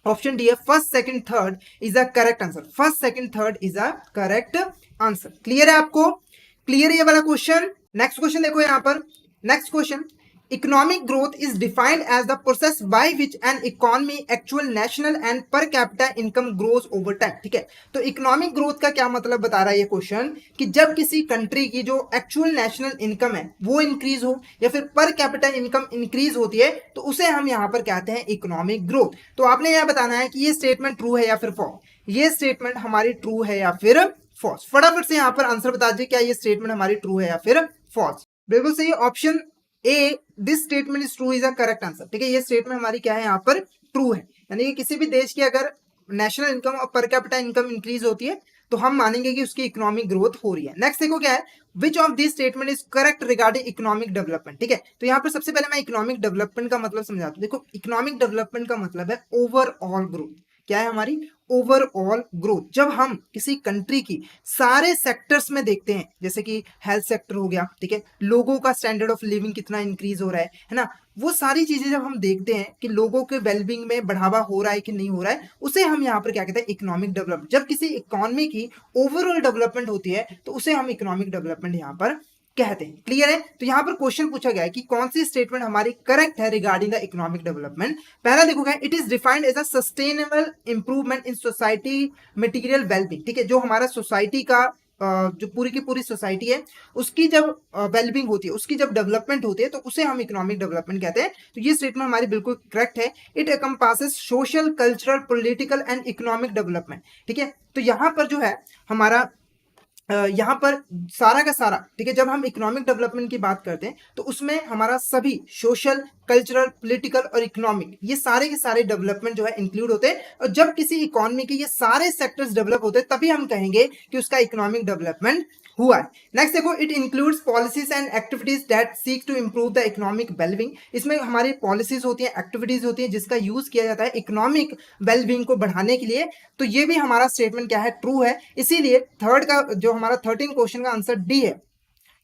ऑप्शन डी है first second third is a correct answer. First second third is a correct answer. Clear है आपको, क्लियर है ये वाला क्वेश्चन। नेक्स्ट क्वेश्चन देखो यहां पर, next question, economic growth is defined as the process by which an economy actual national and per capita income grows over time, ठीक है। तो इकोनॉमिक ग्रोथ का क्या मतलब बता रहा है ये क्वेश्चन, कि जब किसी कंट्री की जो एक्चुअल नेशनल इनकम है वो इंक्रीज हो या फिर पर कैपिटा इनकम इंक्रीज होती है तो उसे हम यहां पर कहते हैं इकोनॉमिक ग्रोथ। तो आपने यह बताना है कि ये स्टेटमेंट ट्रू है या फिर फॉल्स, ये स्टेटमेंट हमारी ट्रू है या फिर फॉल्स। फटाफट से यहां पर आंसर बता दीजिए, क्या ये स्टेटमेंट हमारी ट्रू है या फिर फॉल्स। बिल्कुल सही, option A this statement is true is a correct answer, ठीक है। ये स्टेटमेंट हमारी क्या है यहाँ पर ट्रू है, यानी कि किसी भी देश की अगर नेशनल इनकम और पर कैपिटा इनकम इंक्रीज होती है तो हम मानेंगे कि उसकी इकोनॉमिक ग्रोथ हो रही है। नेक्स्ट देखो क्या है, which of this statement is correct regarding economic development, ठीक है। तो यहाँ पर सबसे पहले मैं इकोनॉमिक डेवलपमेंट का मतलब समझाता हूँ। देखो इकोनॉमिक डेवलपमेंट का मतलब है ओवरऑल ग्रोथ। क्या है हमारी ओवरऑल ग्रोथ। जब हम किसी कंट्री की सारे सेक्टर्स में देखते हैं, जैसे कि हेल्थ सेक्टर हो गया, ठीक है, लोगों का स्टैंडर्ड ऑफ लिविंग कितना इंक्रीज हो रहा है ना, वो सारी चीजें जब हम देखते हैं कि लोगों के वेलबींग में बढ़ावा हो रहा है कि नहीं हो रहा है, उसे हम यहाँ पर क्या कहते हैं इकोनॉमिक डेवलपमेंट। जब किसी इकोनॉमी की ओवरऑल डेवलपमेंट होती है तो उसे हम इकोनॉमिक डेवलपमेंट यहाँ पर कहते हैं। क्लियर है, तो यहां पर क्वेश्चन पूछा गया है कि कौन सी स्टेटमेंट हमारी करेक्ट है रिगार्डिंग द इकोनॉमिक डेवलपमेंट। पहला देखोगे it is defined as a sustainable improvement in society material wellbeing, ठीक है। जो हमारा सोसाइटी का जो पूरी की पूरी सोसाइटी है उसकी जब वेलबींग होती है, उसकी जब डेवलपमेंट होती है तो उसे हम इकोनॉमिक डेवलपमेंट कहते हैं। तो ये स्टेटमेंट हमारी बिल्कुल करेक्ट है। It encompasses social cultural political and economic development, ठीक है। तो यहाँ पर जो है हमारा यहाँ पर सारा का सारा, ठीक है, जब हम इकोनॉमिक डेवलपमेंट की बात करते हैं तो उसमें हमारा सभी सोशल कल्चरल पॉलिटिकल और इकोनॉमिक ये सारे के सारे डेवलपमेंट जो है इंक्लूड होते हैं। और जब किसी इकोनॉमी के ये सारे सेक्टर्स डेवलप होते हैं तभी हम कहेंगे कि उसका इकोनॉमिक डेवलपमेंट हुआ है। नेक्स्ट देखो it includes policies and activities that seek to improve the economic wellbeing. इसमें हमारी पॉलिसीज होती हैं, एक्टिविटीज होती हैं जिसका यूज किया जाता है इकोनॉमिक वेलबींग को बढ़ाने के लिए। तो ये भी हमारा स्टेटमेंट क्या है ट्रू है। इसीलिए थर्ड का जो हमारा 13 क्वेश्चन का आंसर डी है,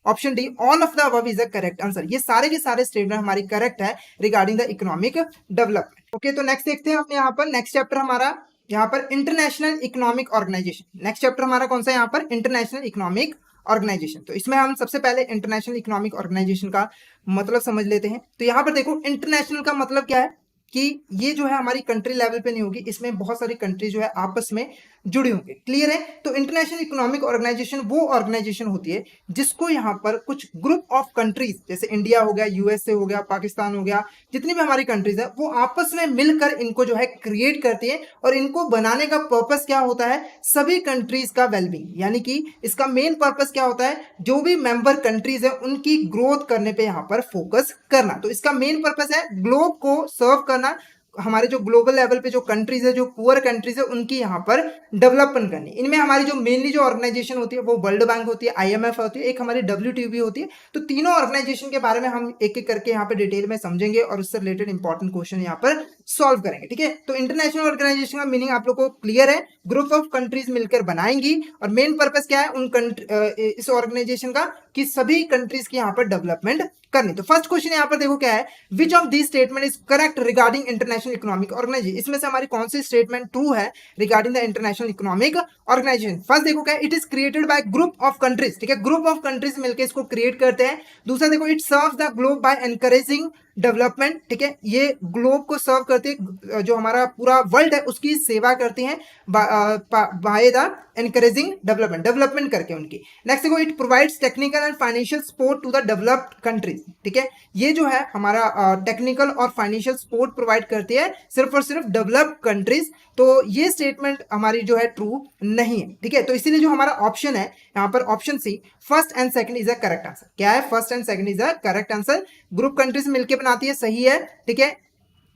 option D all of the above is a correct answer. ये सारे के सारे स्टेटमेंट हमारी करेक्ट है regarding the economic development. Okay, तो नेक्स्ट देखते हैं अपने यहाँ पर नेक्स्ट चैप्टर हमारा यहाँ पर international economic organization. Next chapter हमारा कौन सा यहाँ पर इंटरनेशनल इकोनॉमिक ऑर्गेनाइजेशन। तो इसमें हम सबसे पहले इंटरनेशनल इकोनॉमिक ऑर्गेनाइजेशन का मतलब समझ लेते हैं। तो यहाँ पर देखो इंटरनेशनल का मतलब क्या है कि ये जो है हमारी कंट्री लेवल पे नहीं होगी, इसमें बहुत सारी कंट्री जो है आपस में जुड़ी होंगी। क्लियर है, तो इंटरनेशनल इकोनॉमिक ऑर्गेनाइजेशन वो ऑर्गेनाइजेशन होती है जिसको यहाँ पर कुछ ग्रुप ऑफ कंट्रीज जैसे इंडिया हो गया, यूएसए हो गया, पाकिस्तान हो गया, जितनी भी हमारी कंट्रीज है वो आपस में मिलकर इनको जो है क्रिएट करती है। और इनको बनाने का पर्पस क्या होता है, सभी कंट्रीज का वेलबींग, यानी कि इसका मेन पर्पस क्या होता है, जो भी मेंबर कंट्रीज है उनकी ग्रोथ करने पे यहाँ पर फोकस करना। तो इसका मेन पर्पस है ग्लोब को सर्व करना, हमारे जो ग्लोबल लेवल पे जो कंट्रीज है, जो पुअर कंट्रीज है, उनकी यहाँ पर डेवलपमेंट करनी। इनमें हमारी जो मेनली जो ऑर्गेनाइजेशन होती है वो वर्ल्ड बैंक होती है, आईएमएफ होती है, एक हमारी डब्ल्यूटीओ भी होती है। तो तीनों ऑर्गेनाइजेशन के बारे में हम एक एक करके यहाँ पे डिटेल में समझेंगे और उससे रिलेटेड इंपॉर्टेंट क्वेश्चन यहाँ पर सॉल्व करेंगे। ठीक है, तो इंटरनेशनल ऑर्गेनाइजेशन का मीनिंग आप लोग को क्लियर है, ग्रुप ऑफ कंट्रीज मिलकर बनाएंगी और मेन पर्पस क्या है इस ऑर्गेनाइजेशन का, कि सभी कंट्रीज की यहाँ पर डेवलपमेंट करनी। तो फर्स्ट क्वेश्चन यहाँ पर देखो क्या है, which of this statement is correct regarding international economic organization. इसमें से हमारी कौन सी स्टेटमेंट ट्रू है regarding the international economic organization. First देखो क्या है, it is created by group of countries. ठीक है, ग्रुप ऑफ कंट्रीज मिलकर इसको क्रिएट करते हैं। दूसरा देखो, it serves the globe by encouraging development, ठीक है, ये ग्लोब को सर्व करते, जो हमारा पूरा वर्ल्ड है उसकी सेवा करते हैं बाय द एनकरेजिंग डेवलपमेंट करके उनकी। नेक्स्ट देखो, it provides technical and financial support to the developed countries, ठीक है, ये जो है हमारा टेक्निकल और फाइनेंशियल सपोर्ट प्रोवाइड करती है सिर्फ और सिर्फ डेवलप्ड कंट्रीज। तो ये स्टेटमेंट हमारी जो है ट्रू नहीं है, ठीक है। तो इसीलिए जो हमारा ऑप्शन है यहाँ पर option C, first and second is a correct answer. क्या है? First and second is a correct answer. Group countries मिलकर बनाती है, सही है, ठीक है।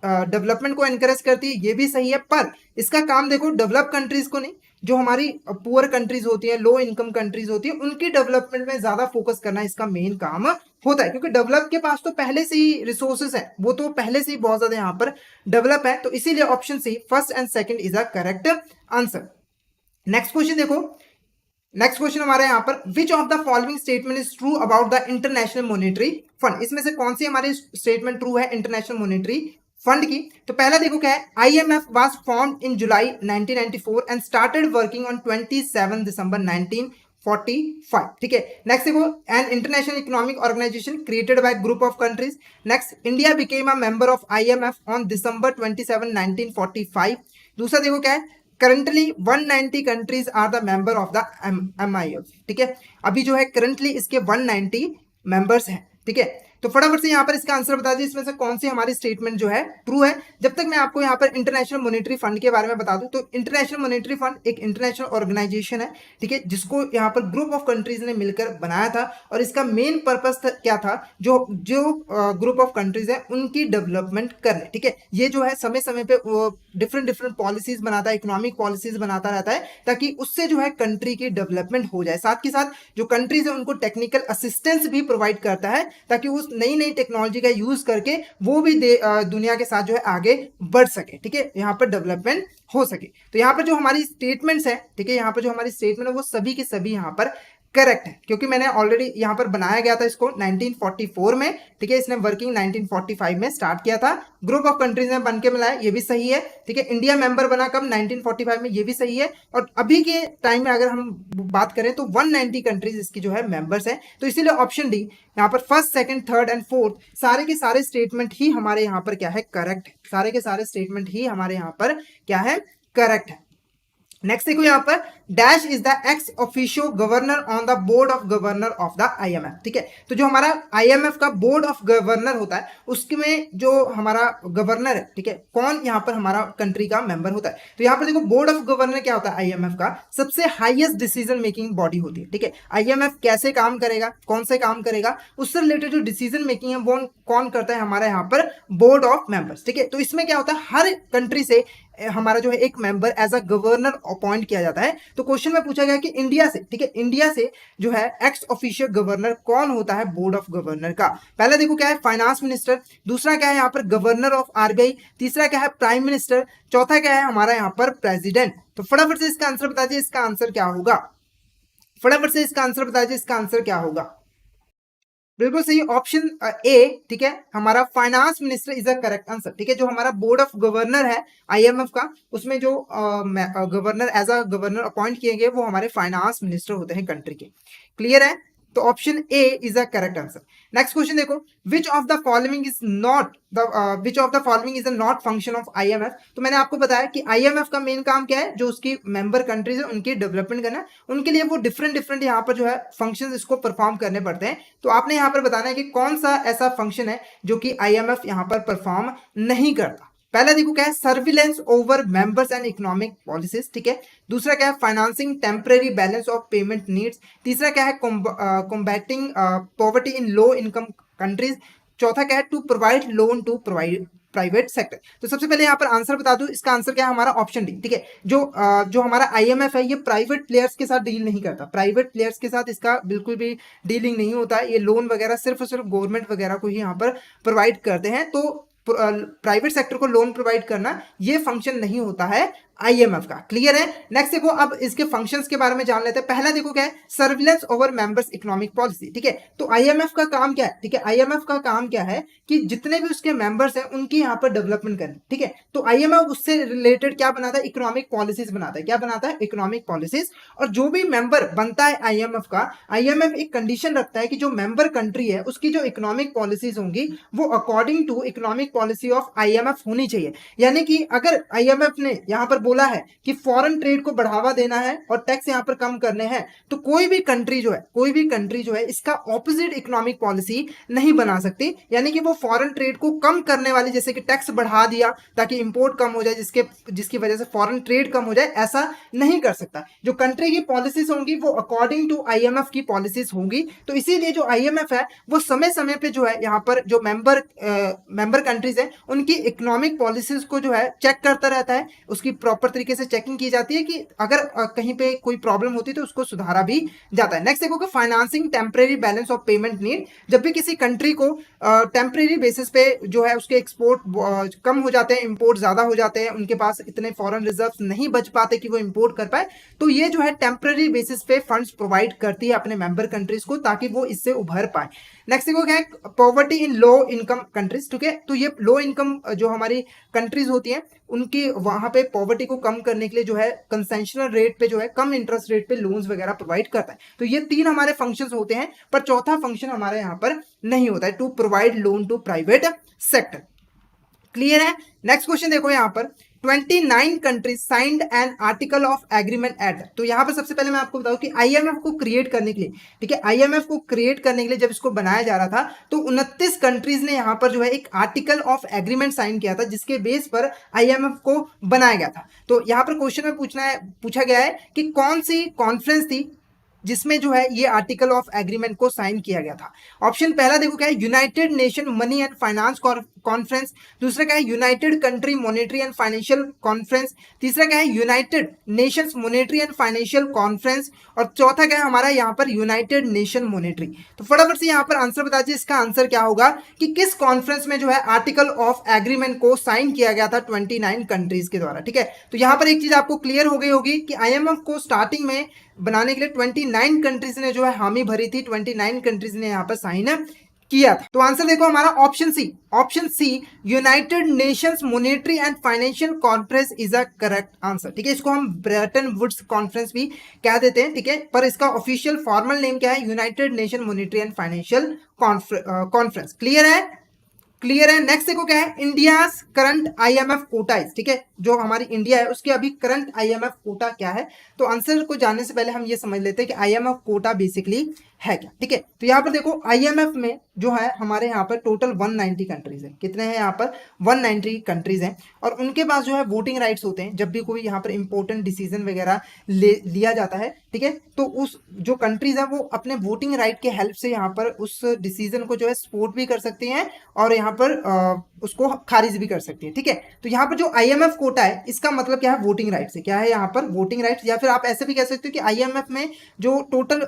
डेवलपमेंट को एनकरेज करती है, ये भी सही है, पर इसका काम देखो डेवलप कंट्रीज को नहीं, जो हमारी पुअर कंट्रीज होती है, लो इनकम कंट्रीज होती है, उनकी डेवलपमेंट में ज्यादा फोकस करना इसका मेन काम होता है, क्योंकि डेवलप के पास तो पहले से ही रिसोर्सेज है, वो तो पहले से ही बहुत ज्यादा यहाँ पर डेवलप है। तो इसीलिए option C, first and second is a correct answer. Next question देखो, नेक्स्ट क्वेश्चन हमारे यहाँ पर, which of the following statement is true about the international monetary fund. इसमें से कौन सी हमारी स्टेटमेंट ट्रू है इंटरनेशनल मॉनेटरी फंड की? तो पहला देखो क्या है, IMF was formed in July 1994 and started working on 27 December 1945, ठीक है। नेक्स्ट देखो, an international economic organisation created by group of countries. Next, India became a member of IMF on December 27, 1945। दूसरा देखो क्या है, currently 190 countries are the member of the MIF, ठीक है। अभी जो है करंटली इसके 190 मेंबर्स हैं, ठीक है। तो फटाफट से यहाँ पर इसका आंसर बता दीजिए, इसमें से कौन सी हमारी स्टेटमेंट जो है ट्रू है। जब तक मैं आपको यहाँ पर इंटरनेशनल मॉनेटरी फंड के बारे में बता दूं, तो इंटरनेशनल मॉनेटरी फंड एक इंटरनेशनल ऑर्गेनाइजेशन है, ठीक है, जिसको यहाँ पर ग्रुप ऑफ कंट्रीज ने मिलकर बनाया था, और इसका मेन पर्पस क्या था, जो जो ग्रुप ऑफ कंट्रीज है उनकी डेवलपमेंट करने, ठीक है। ये जो है समय समय पे डिफरेंट पॉलिसीज बनाता है, इकोनॉमिक पॉलिसीज बनाता रहता है, ताकि उससे जो है कंट्री की डेवलपमेंट हो जाए। साथ के साथ जो कंट्रीज है उनको टेक्निकल असिस्टेंस भी प्रोवाइड करता है, ताकि उस नई नई टेक्नोलॉजी का यूज करके वो भी दुनिया के साथ जो है आगे बढ़ सके, ठीक है, यहाँ पर डेवलपमेंट हो सके। तो यहाँ पर जो हमारी स्टेटमेंट्स है, ठीक है, यहाँ पर जो हमारी स्टेटमेंट है वो सभी के सभी यहाँ पर करेक्ट है, क्योंकि मैंने ऑलरेडी यहाँ पर बनाया गया था इसको 1944 में, ठीक है, इसने वर्किंग 1945 में स्टार्ट किया था, ग्रुप ऑफ कंट्रीज ने बन के मिलाया, ये भी सही है, ठीक है। इंडिया मेंबर बना कब? 1945 में, ये भी सही है। और अभी के टाइम में अगर हम बात करें तो 190 कंट्रीज इसकी जो है मेंबर्स है। तो इसीलिए ऑप्शन डी, यहाँ पर first, second, third and fourth सारे के सारे स्टेटमेंट ही हमारे यहाँ पर क्या है? करेक्ट है। सारे के सारे स्टेटमेंट ही हमारे यहाँ पर क्या है? करेक्ट है। नेक्स्ट देखो यहाँ पर, dash is the ex officio governor on the board of governor of the IMF, ठीक है। तो जो हमारा IMF का बोर्ड ऑफ गवर्नर होता है, उसमें जो हमारा गवर्नर है, ठीक है, कौन यहाँ पर हमारा कंट्री का मेंबर होता है। तो यहाँ पर देखो, बोर्ड ऑफ गवर्नर क्या होता है? IMF का सबसे हाईएस्ट डिसीजन मेकिंग बॉडी होती है, ठीक है। IMF कैसे काम करेगा, कौन से काम करेगा, उससे रिलेटेड जो डिसीजन मेकिंग है वो कौन करता है? हमारा यहाँ पर बोर्ड ऑफ मेंबर्स, ठीक है। तो इसमें क्या होता है, हर कंट्री से हमारा जो है एक member as a governor appoint किया जाता है। तो क्वेश्चन में पूछा गया कि इंडिया से, ठीक है, इंडिया से जो है एक्स ऑफिशियल गवर्नर कौन होता है बोर्ड ऑफ गवर्नर का? पहला देखो क्या है? Finance minister. दूसरा क्या है यहाँ पर? Governor of RBI। तीसरा क्या है? Prime minister. चौथा क्या है? हमारा यहाँ पर प्रेसिडेंट। तो फटाफट से इसका आंसर बता दीजिए, इसका आंसर क्या होगा? फटाफट से इसका आंसर बता दीजिए, इसका आंसर क्या होगा? बिल्कुल सही, ऑप्शन ए, ठीक है, हमारा finance minister is a correct answer, ठीक है। जो हमारा बोर्ड ऑफ गवर्नर है IMF का, उसमें जो governor as a governor appoint किए गए वो हमारे फाइनेंस मिनिस्टर होते हैं कंट्री के। क्लियर है? तो option A is a correct answer. Next question देखो, which of the following is not which of the following is a not function of IMF। तो मैंने आपको बताया कि IMF का मेन काम क्या है, जो उसकी मेंबर कंट्रीज है उनकी डेवलपमेंट करना, उनके लिए वो डिफरेंट यहाँ पर जो है फंक्शंस इसको परफॉर्म करने पड़ते हैं। तो आपने यहाँ पर बताना है कि कौन सा ऐसा फंक्शन है जो कि IMF यहाँ पर परफॉर्म नहीं करता। पहला देखो क्या है? Surveillance over members and economic policies, ठीक है। दूसरा क्या है? Financing temporary balance of payment needs. तीसरा क्या है? Combating poverty in low income countries. चौथा क्या है? To provide loan to private sector. तो सबसे पहले यहाँ पर आंसर बता दूं, इसका आंसर क्या है? हमारा ऑप्शन डी, ठीक है। जो हमारा IMF है ये प्राइवेट प्लेयर्स के साथ डील नहीं करता, प्राइवेट प्लेयर्स के साथ इसका बिल्कुल भी डीलिंग नहीं होता है। ये लोन वगैरह सिर्फ और सिर्फ गवर्नमेंट वगैरह को ही यहाँ पर प्रोवाइड करते हैं। तो प्राइवेट सेक्टर को लोन प्रोवाइड करना ये फंक्शन नहीं होता है आईएमएफ का। क्लियर है। नेक्स्ट देखो अब इसके फंक्शंस के बारे में जान लेते हैं। पहला देखो क्या है, surveillance over members economic policy. ठीक है, तो आईएमएफ का काम क्या है? ठीक है, आईएमएफ का काम क्या है कि जितने भी उसके मेंबर्स हैं उनकी यहाँ पर डेवलपमेंट करनी। ठीक है, तो आईएमएफ उससे रिलेटेड क्या बनाता है? इकोनॉमिक पॉलिसीज बनाता है। क्या बनाता है? Economic policies. और जो भी मेंबर बनता है आईएमएफ का, आईएमएफ एक कंडीशन रखता है कि जो मेंबर कंट्री है उसकी जो इकोनॉमिक पॉलिसीज होंगी वो according to economic policy of IMF होनी चाहिए। यानी कि अगर आईएमएफ ने यहाँ पर बोला है कि फॉरेन ट्रेड को बढ़ावा देना है और टैक्स यहाँ पर कम करने हैं, तो कोई भी कंट्री जो है इसका ऑपोजिट इकोनॉमिक पॉलिसी नहीं बना सकती। यानी कि वो फॉरेन ट्रेड को कम करने वाली, जैसे कि टैक्स बढ़ा दिया ताकि इंपोर्ट कम हो जाए, जिसकी वजह से फॉरेन ट्रेड कम हो जाए, ऐसा नहीं कर सकता। जो कंट्री की पॉलिसीज होंगी वो अकॉर्डिंग टू आईएमएफ की पॉलिसीज होंगी। तो इसीलिए जो आईएमएफ है वो समय समय पे जो है यहाँ पर जो मेंबर कंट्रीज है उनकी इकोनॉमिक पॉलिसीज को जो है चेक करता रहता है, उसकी प्रॉपर तरीके से चेकिंग की जाती है कि अगर कहीं पे कोई प्रॉब्लम होती है तो उसको सुधारा भी जाता है। नेक्स्ट देखो कि financing temporary balance of payment need. जब भी किसी कंट्री को टेम्परेरी बेसिस पे जो है उसके एक्सपोर्ट कम हो जाते हैं, इंपोर्ट ज्यादा हो जाते हैं, उनके पास इतने फॉरेन रिजर्व्स नहीं बच पाते कि वो इंपोर्ट कर पाए, तो ये जो है टेम्परेरी बेसिस पे फंड्स प्रोवाइड करती है अपने मेंबर कंट्रीज को ताकि वो इससे उभर पाए। नेक्स्ट देखो क्या है, poverty in low income countries. ठीक है, तो ये लो इनकम जो हमारी कंट्रीज होती हैं उनकी वहां पे पॉवर्टी को कम करने के लिए जो है कंसेशनल रेट पे जो है कम इंटरेस्ट रेट पे लोन्स वगैरह प्रोवाइड करता है। तो ये तीन हमारे फंक्शंस होते हैं, पर चौथा फंक्शन हमारे यहाँ पर नहीं होता है, to provide loan to private sector. Clear है। नेक्स्ट क्वेश्चन देखो यहाँ पर 29 countries signed an article of agreement at. तो यहाँ पर सबसे पहले मैं आपको बताऊं कि आईएमएफ को क्रिएट करने के लिए, ठीक है, आईएमएफ को क्रिएट करने के लिए जब इसको बनाया जा रहा था तो 29 कंट्रीज ने यहाँ पर जो है एक आर्टिकल ऑफ एग्रीमेंट साइन किया था जिसके बेस पर आईएमएफ को बनाया गया था। तो यहाँ पर क्वेश्चन में पूछा गया है कि कौन सी कॉन्फ्रेंस थी जिसमें जो है ये आर्टिकल ऑफ एग्रीमेंट को साइन किया गया था। ऑप्शन पहला देखो क्या है, United nation money and finance conference. दूसरा क्या है, United country monetary and financial conference. तीसरा क्या है, United Nations monetary and financial conference. और चौथा क्या है हमारा यहाँ पर, यूनाइटेड नेशन मॉनेटरी। तो फटाफट से यहाँ पर आंसर बता दीजिए, इसका आंसर क्या होगा कि किस कॉन्फ्रेंस में जो है आर्टिकल ऑफ एग्रीमेंट को साइन किया गया था 29 कंट्रीज के द्वारा। ठीक है, तो यहाँ पर एक चीज आपको क्लियर हो गई होगी कि आईएमएफ को स्टार्टिंग में बनाने के लिए 29 कंट्रीज ने जो है हामी भरी थी, 29 कंट्रीज ने यहाँ पर साइन किया था। तो आंसर देखो हमारा option C United Nations monetary and financial conference is a correct answer. ठीक है, इसको हम ब्रेटन वुड्स कॉन्फ्रेंस भी कह देते हैं। ठीक है, पर इसका ऑफिशियल फॉर्मल नेम क्या है, United Nation monetary and financial conference. Clear है। नेक्स्ट देखो क्या है, India current IMF quota is. ठीक है, जो हमारी इंडिया है उसके अभी करंट आईएमएफ कोटा क्या है। तो आंसर को जानने से पहले हम ये समझ लेते हैं कि आईएमएफ कोटा बेसिकली है क्या। ठीक है, तो यहाँ पर देखो आईएमएफ में जो है हमारे यहाँ पर टोटल 190 कंट्रीज है। कितने हैं यहाँ पर, 190 कंट्रीज हैं और उनके पास जो है वोटिंग राइट्स होते हैं। जब भी कोई यहाँ पर इंपॉर्टेंट डिसीजन वगैरह लिया जाता है, ठीक है, तो उस जो कंट्रीज है वो अपने वोटिंग राइट के हेल्प से यहाँ पर उस डिसीजन को जो है सपोर्ट भी कर सकती हैं और यहाँ पर उसको खारिज भी कर सकती है। ठीक है, तो यहाँ पर जो आईएमएफ कोटा है इसका मतलब क्या है, वोटिंग राइट से। क्या है यहाँ पर, वोटिंग राइट, या फिर आप ऐसे भी कह सकते हो कि आईएमएफ में जो टोटल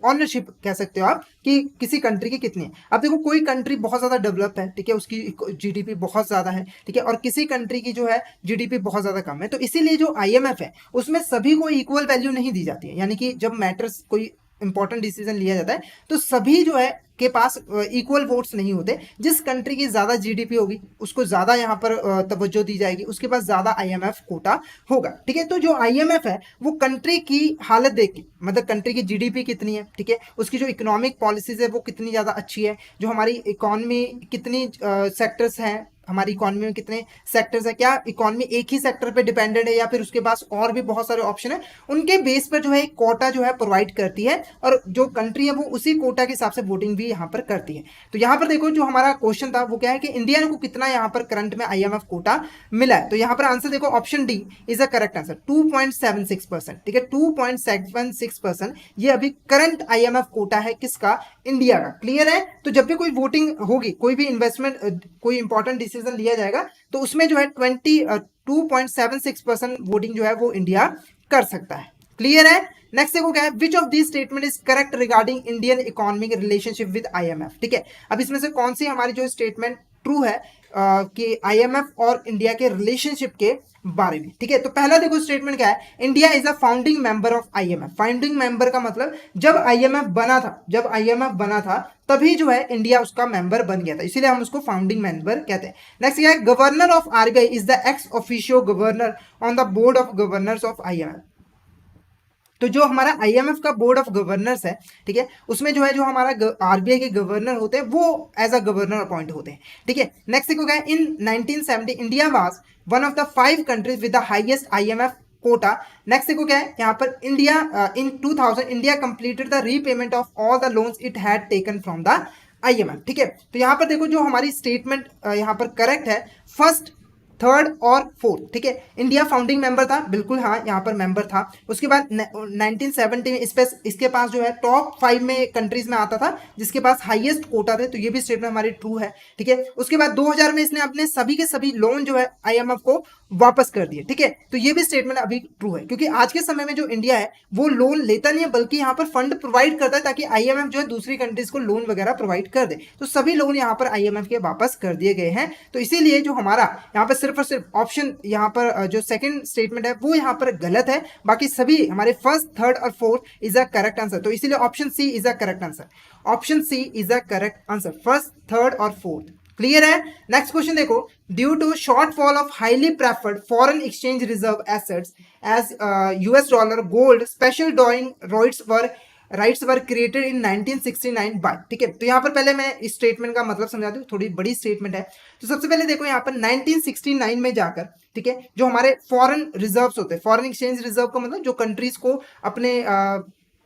ऑनरशिप कह सकते हो आप कि किसी कंट्री की कितनी है। अब देखो कोई कंट्री बहुत ज्यादा डेवलप है, ठीक है, उसकी जीडीपी बहुत ज्यादा है, ठीक है, और किसी कंट्री की जो है जीडीपी बहुत ज्यादा कम है, तो इसीलिए जो आईएमएफ है उसमें सभी को इक्वल वैल्यू नहीं दी जाती है। यानी कि जब मैटर्स कोई इंपॉर्टेंट डिसीजन लिया जाता है तो सभी जो है के पास इक्वल वोट्स नहीं होते। जिस कंट्री की ज्यादा जीडीपी होगी उसको ज्यादा यहाँ पर तवज्जो दी जाएगी, उसके पास ज्यादा आईएमएफ कोटा होगा। ठीक है, तो जो आईएमएफ है वो कंट्री की हालत देख के, मतलब कंट्री की जीडीपी कितनी है, ठीक है, उसकी जो इकोनॉमिक पॉलिसीज है वो कितनी ज्यादा अच्छी है, जो हमारी इकोनॉमी कितनी सेक्टर्स हैं, हमारी इकोनॉमी में कितने सेक्टर्स है, क्या इकोनॉमी एक ही सेक्टर पे डिपेंडेंट है या फिर उसके पास और भी बहुत सारे ऑप्शन है, उनके बेस पर जो है कोटा जो है प्रोवाइड करती है और जो कंट्री है वो उसी कोटा के हिसाब से वोटिंग भी यहाँ पर करती है। तो यहाँ पर देखो जो हमारा क्वेश्चन था वो क्या है कि इंडिया को कितना यहाँ पर करंट में आईएमएफ कोटा मिला है। तो यहाँ पर आंसर देखो option D is a correct answer, 2.76%। ठीक है, 2.76% ये अभी करंट आईएमएफ कोटा है किसका, इंडिया का। क्लियर है, तो जब भी कोई वोटिंग होगी, कोई भी इन्वेस्टमेंट, कोई इंपॉर्टेंट डिसीजन लिया जाएगा तो उसमें जो है 2.76% वोटिंग जो है वो इंडिया कर सकता है। क्लियर है। नेक्स्ट देखो क्या है, which of this statement is correct regarding Indian economic relationship with IMF. ठीक है, अब इसमें से कौन सी हमारी जो स्टेटमेंट ट्रू है कि आईएमएफ और इंडिया के रिलेशनशिप के बारे में। ठीक है, तो पहला देखो स्टेटमेंट क्या है, India is a founding member of IMF. Founding member का मतलब जब आईएमएफ बना था, जब आईएमएफ बना था तभी जो है इंडिया उसका मेंबर बन गया था, इसीलिए हम उसको फाउंडिंग मेंबर कहते हैं। नेक्स्ट क्या है, governor of RBI is the ex officio governor on the board of governors of IMF. तो जो हमारा आईएमएफ का बोर्ड ऑफ गवर्नर्स है, ठीक है, उसमें जो है जो हमारा आरबीआई के गवर्नर होते हैं वो एज अ गवर्नर अपॉइंट होते हैं। ठीक है, नेक्स्ट देखो क्या है, in 1970 India was one of the 5 countries with the highest IMF quota. Next देखो क्या है, यहाँ पर India in 2000 India completed the repayment of all the loans it had taken from the IMF. ठीक है, तो यहाँ पर देखो जो हमारी स्टेटमेंट यहाँ पर करेक्ट है, फर्स्ट, थर्ड और फोर्थ। ठीक है, इंडिया फाउंडिंग मेंबर था, बिल्कुल हाँ यहाँ पर मेंबर था। उसके बाद 1970 में इसके पास जो है टॉप 5 में कंट्रीज में आता था जिसके पास हाईएस्ट कोटा थे, तो ये भी स्टेटमेंट हमारी ट्रू है। ठीक है, उसके बाद 2000 में इसने अपने सभी के सभी लोन जो है आईएमएफ को वापस कर दिए। ठीक है, तो ये भी स्टेटमेंट अभी ट्रू है, क्योंकि आज के समय में जो इंडिया है वो लोन लेता नहीं है बल्कि यहाँ पर फंड प्रोवाइड करता है ताकि आईएमएफ जो है दूसरी कंट्रीज को लोन वगैरह प्रोवाइड कर दे। तो सभी लोन यहाँ पर आईएमएफ के वापस कर दिए गए हैं, तो इसीलिए जो हमारा यहाँ पर सिर्फ और सिर्फ ऑप्शन यहाँ पर जो सेकंड स्टेटमेंट है वो यहाँ पर गलत है, बाकी सभी हमारे फर्स्ट, थर्ड और fourth is a correct answer. तो इसीलिए option C is a correct answer. Option C is a correct answer, first, third और फोर्थ। क्लियर है। नेक्स्ट क्वेश्चन देखो, due to shortfall of highly preferred foreign exchange reserve assets as US dollar, gold, special drawing rights were created in 1969 by. ठीक है, तो यहाँ पर पहले मैं इस स्टेटमेंट का मतलब समझा दूं, थोड़ी बड़ी स्टेटमेंट है। तो सबसे पहले देखो यहाँ पर 1969 में जाकर, ठीक है, जो हमारे फॉरेन रिजर्व्स होते हैं, फॉरेन एक्सचेंज रिजर्व का मतलब जो कंट्रीज को अपने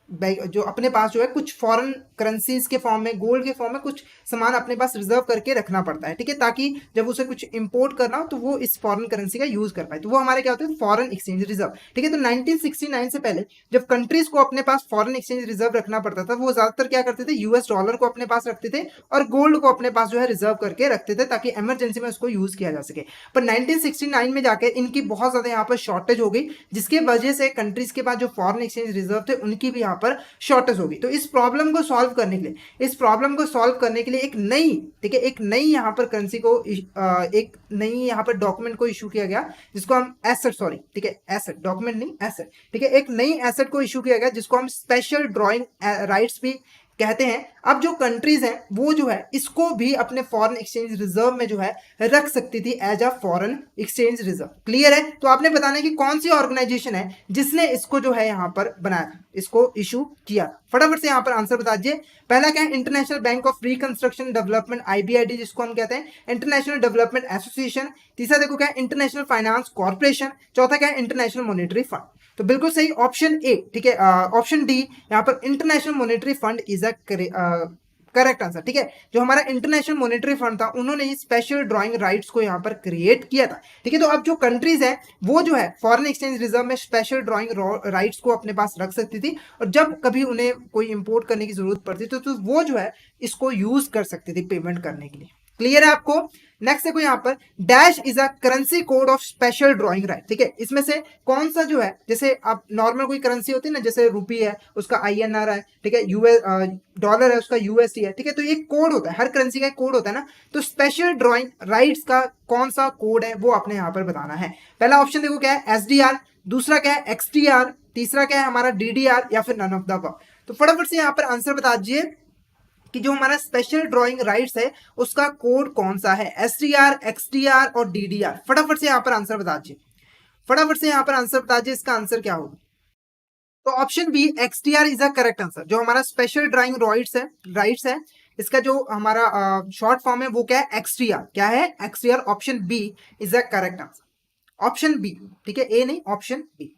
जो अपने पास जो है कुछ फॉरेन करेंसीज के फॉर्म में, गोल्ड के फॉर्म में कुछ सामान अपने पास रिजर्व करके रखना पड़ता है। ठीक है, ताकि जब उसे कुछ इंपोर्ट करना हो तो वो इस फॉरेन करेंसी का यूज कर पाए, तो वो हमारे क्या होते हैं, फॉरेन एक्सचेंज रिजर्व। ठीक है, तो 1969 से पहले जब कंट्रीज को अपने पास फॉरेन एक्सचेंज रिजर्व रखना पड़ता था, वो ज्यादातर क्या करते थे, यूएस डॉलर को अपने पास रखते थे और गोल्ड को अपने पास जो है रिजर्व करके रखते थे ताकि इमरजेंसी में उसको यूज किया जा सके। पर 1969 में जाकर इनकी बहुत ज्यादा यहाँ पर शॉर्टेज हो गई, जिसके वजह से कंट्रीज के पास जो फॉरेन एक्सचेंज रिजर्व थे उनकी भी यहाँ पर शॉर्टेज होगी। तो इस प्रॉब्लम को सॉल्व करने के लिए एक नई, ठीक है, एक नई यहाँ पर करेंसी को एक नई यहाँ पर डॉक्यूमेंट को इशू किया गया जिसको हम ठीक है, एसेट डॉक्यूमेंट नहीं, एसेट। ठीक है, एक नई एसेट को इशू किया गया जिसको हम स्पेशल ड्रॉइंग राइट्स भी कहते हैं। अब जो कंट्रीज हैं वो जो है इसको भी अपने फॉरेन एक्सचेंज रिजर्व में जो है रख सकती थी as a foreign exchange reserve. Clear है। तो आपने बताना है कि कौन सी ऑर्गेनाइजेशन है जिसने इसको जो है यहाँ पर बनाया था, इसको इशू किया। फटाफट से यहाँ पर आंसर बता दीजिए। पहला क्या है, international bank of reconstruction development, IBID जिसको हम कहते हैं, इंटरनेशनल डेवलपमेंट एसोसिएशन। तीसरा देखो क्या है, इंटरनेशनल फाइनेंस कॉर्पोरेशन। चौथा क्या है, इंटरनेशनल मॉनेटरी फंड। तो बिल्कुल सही ऑप्शन ए, ठीक है, ऑप्शन डी यहाँ पर international monetary fund is a correct answer. ठीक है, जो हमारा इंटरनेशनल मॉनेटरी फंड था उन्होंने ही स्पेशल ड्राइंग राइट्स को यहाँ पर क्रिएट किया था। ठीक है, तो अब जो कंट्रीज है वो जो है फॉरेन एक्सचेंज रिजर्व में स्पेशल ड्राइंग राइट्स को अपने पास रख सकती थी और जब कभी उन्हें कोई इंपोर्ट करने की जरूरत पड़ती तो वो जो है इसको यूज कर सकती थी पेमेंट करने के लिए। क्लियर है आपको। नेक्स्ट देखो यहाँ पर, dash is a currency code of special drawing right. ठीक है, इसमें से कौन सा जो है, जैसे आप नॉर्मल कोई करेंसी होती है ना, जैसे रुपी है उसका INR है, ठीक है, यूएस डॉलर है उसका USD है। ठीक है, तो ये कोड होता है, हर करेंसी का एक कोड होता है ना, तो स्पेशल ड्राइंग राइट्स का कौन सा कोड है वो आपने यहाँ पर बताना है। पहला ऑप्शन देखो क्या है, SDR, दूसरा क्या है XTR, तीसरा क्या है हमारा DDR या फिर नन ऑफ द अबव। तो फटाफट से यहाँ पर आंसर बता दीजिए कि जो हमारा स्पेशल ड्राइंग राइट्स है उसका कोड कौन सा है, SDR, XTR और DDR। फटाफट से यहाँ पर आंसर बता दीजिए, फटाफट से यहाँ पर आंसर बता दीजिए, इसका आंसर क्या होगा। तो option B XTR is a correct answer. जो हमारा स्पेशल ड्राइंग राइट्स है इसका जो हमारा शॉर्ट फॉर्म है वो क्या है, XTR। क्या है, XTR। Option B is a correct answer, option B. ठीक है, ए नहीं, ऑप्शन बी।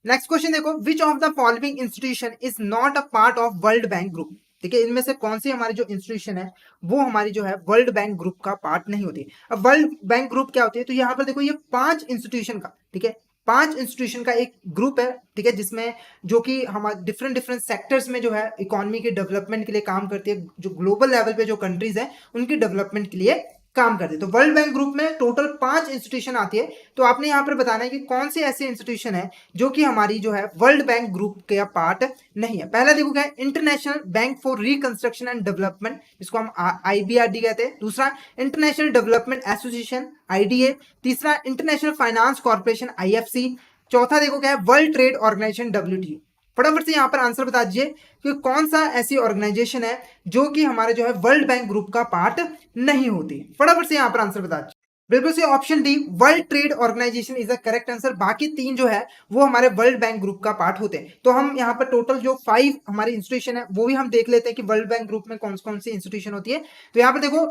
नेक्स्ट क्वेश्चन देखो, which of the following institution is not a part of world bank group. ठीक है, इनमें से कौन सी हमारी जो इंस्टीट्यूशन है वो हमारी जो है वर्ल्ड बैंक ग्रुप का पार्ट नहीं होती। अब वर्ल्ड बैंक ग्रुप क्या होती है, तो यहाँ पर देखो ये 5 इंस्टीट्यूशन का, ठीक है, 5 इंस्टीट्यूशन का एक ग्रुप है। ठीक है, जिसमें जो कि हमारे डिफरेंट सेक्टर्स में जो है इकोनॉमी के डेवलपमेंट के लिए काम करती है, जो ग्लोबल लेवल पे जो कंट्रीज हैं उनकी डेवलपमेंट के लिए काम करते हैं। तो वर्ल्ड बैंक ग्रुप में टोटल 5 इंस्टीट्यूशन आती है। तो आपने यहाँ पर बताना है कि कौन से ऐसे इंस्टीट्यूशन है जो कि हमारी जो है वर्ल्ड बैंक ग्रुप का पार्ट नहीं है। पहला देखो क्या है, international bank for reconstruction and development, इसको हम IBRD कहते हैं। दूसरा, इंटरनेशनल डेवलपमेंट एसोसिएशन IDA। तीसरा, इंटरनेशनल फाइनेंस कॉर्पोरेशन IFC। चौथा देखो क्या है, वर्ल्ड ट्रेड ऑर्गेनाइजेशन WTO। फटाफट से यहाँ पर आंसर बता दीजिए कि कौन सा ऐसी ऑर्गेनाइजेशन है जो कि हमारे जो है वर्ल्ड बैंक ग्रुप का पार्ट नहीं होती। फटाफट से यहाँ पर आंसर बता दीजिए। बिल्कुल से option D world trade organization is the correct answer. बाकी 3 जो है वो हमारे वर्ल्ड बैंक ग्रुप का पार्ट होते हैं। तो हम यहाँ पर टोटल जो 5 हमारी इंस्टीट्यूशन है वो भी हम देख लेते हैं कि वर्ल्ड बैंक ग्रुप में कौन कौन सी इंस्टीट्यूशन होती है। तो यहाँ पर देखो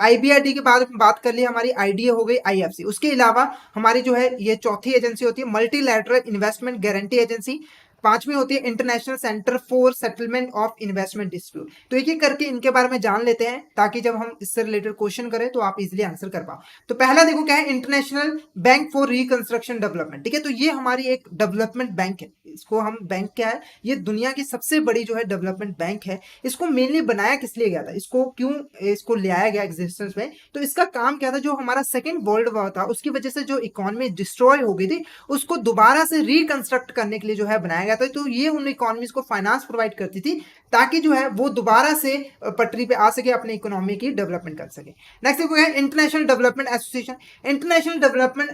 IBRD के बाद बात कर ली, हमारी IDA हो गई, IFC। उसके अलावा हमारी जो है ये चौथी एजेंसी होती है मल्टीलैटरल इन्वेस्टमेंट गारंटी एजेंसी। पांचवी होती है international centre for settlement of investment dispute. तो एक एक करके इनके बारे में जान लेते हैं ताकि जब हम इससे रिलेटेड क्वेश्चन करें तो आप इजीली आंसर कर पाओ। तो पहला देखो क्या है, international bank for reconstruction development. ठीक है, तो ये हमारी एक डेवलपमेंट बैंक है। इसको हम बैंक क्या है, ये दुनिया की सबसे बड़ी जो है डेवलपमेंट बैंक है। इसको मेनली बनाया किस लिए गया था, इसको क्यों इसको ले आया गया एग्जिस्टेंस में, तो इसका काम क्या था, जो हमारा सेकेंड वर्ल्ड वॉर था उसकी वजह से जो इकोनॉमी डिस्ट्रॉय हो गई थी उसको दोबारा से रिकंस्ट्रक्ट करने के लिए जो है बनाया गया था। तो ये उन इकोनॉमीज को फाइनेंस प्रोवाइड करती थी ताकि जो है वो दोबारा से पटरी पे आ सके, अपने इकोनॉमी की डेवलपमेंट कर सके। नेक्स्ट देखो है international development association. International development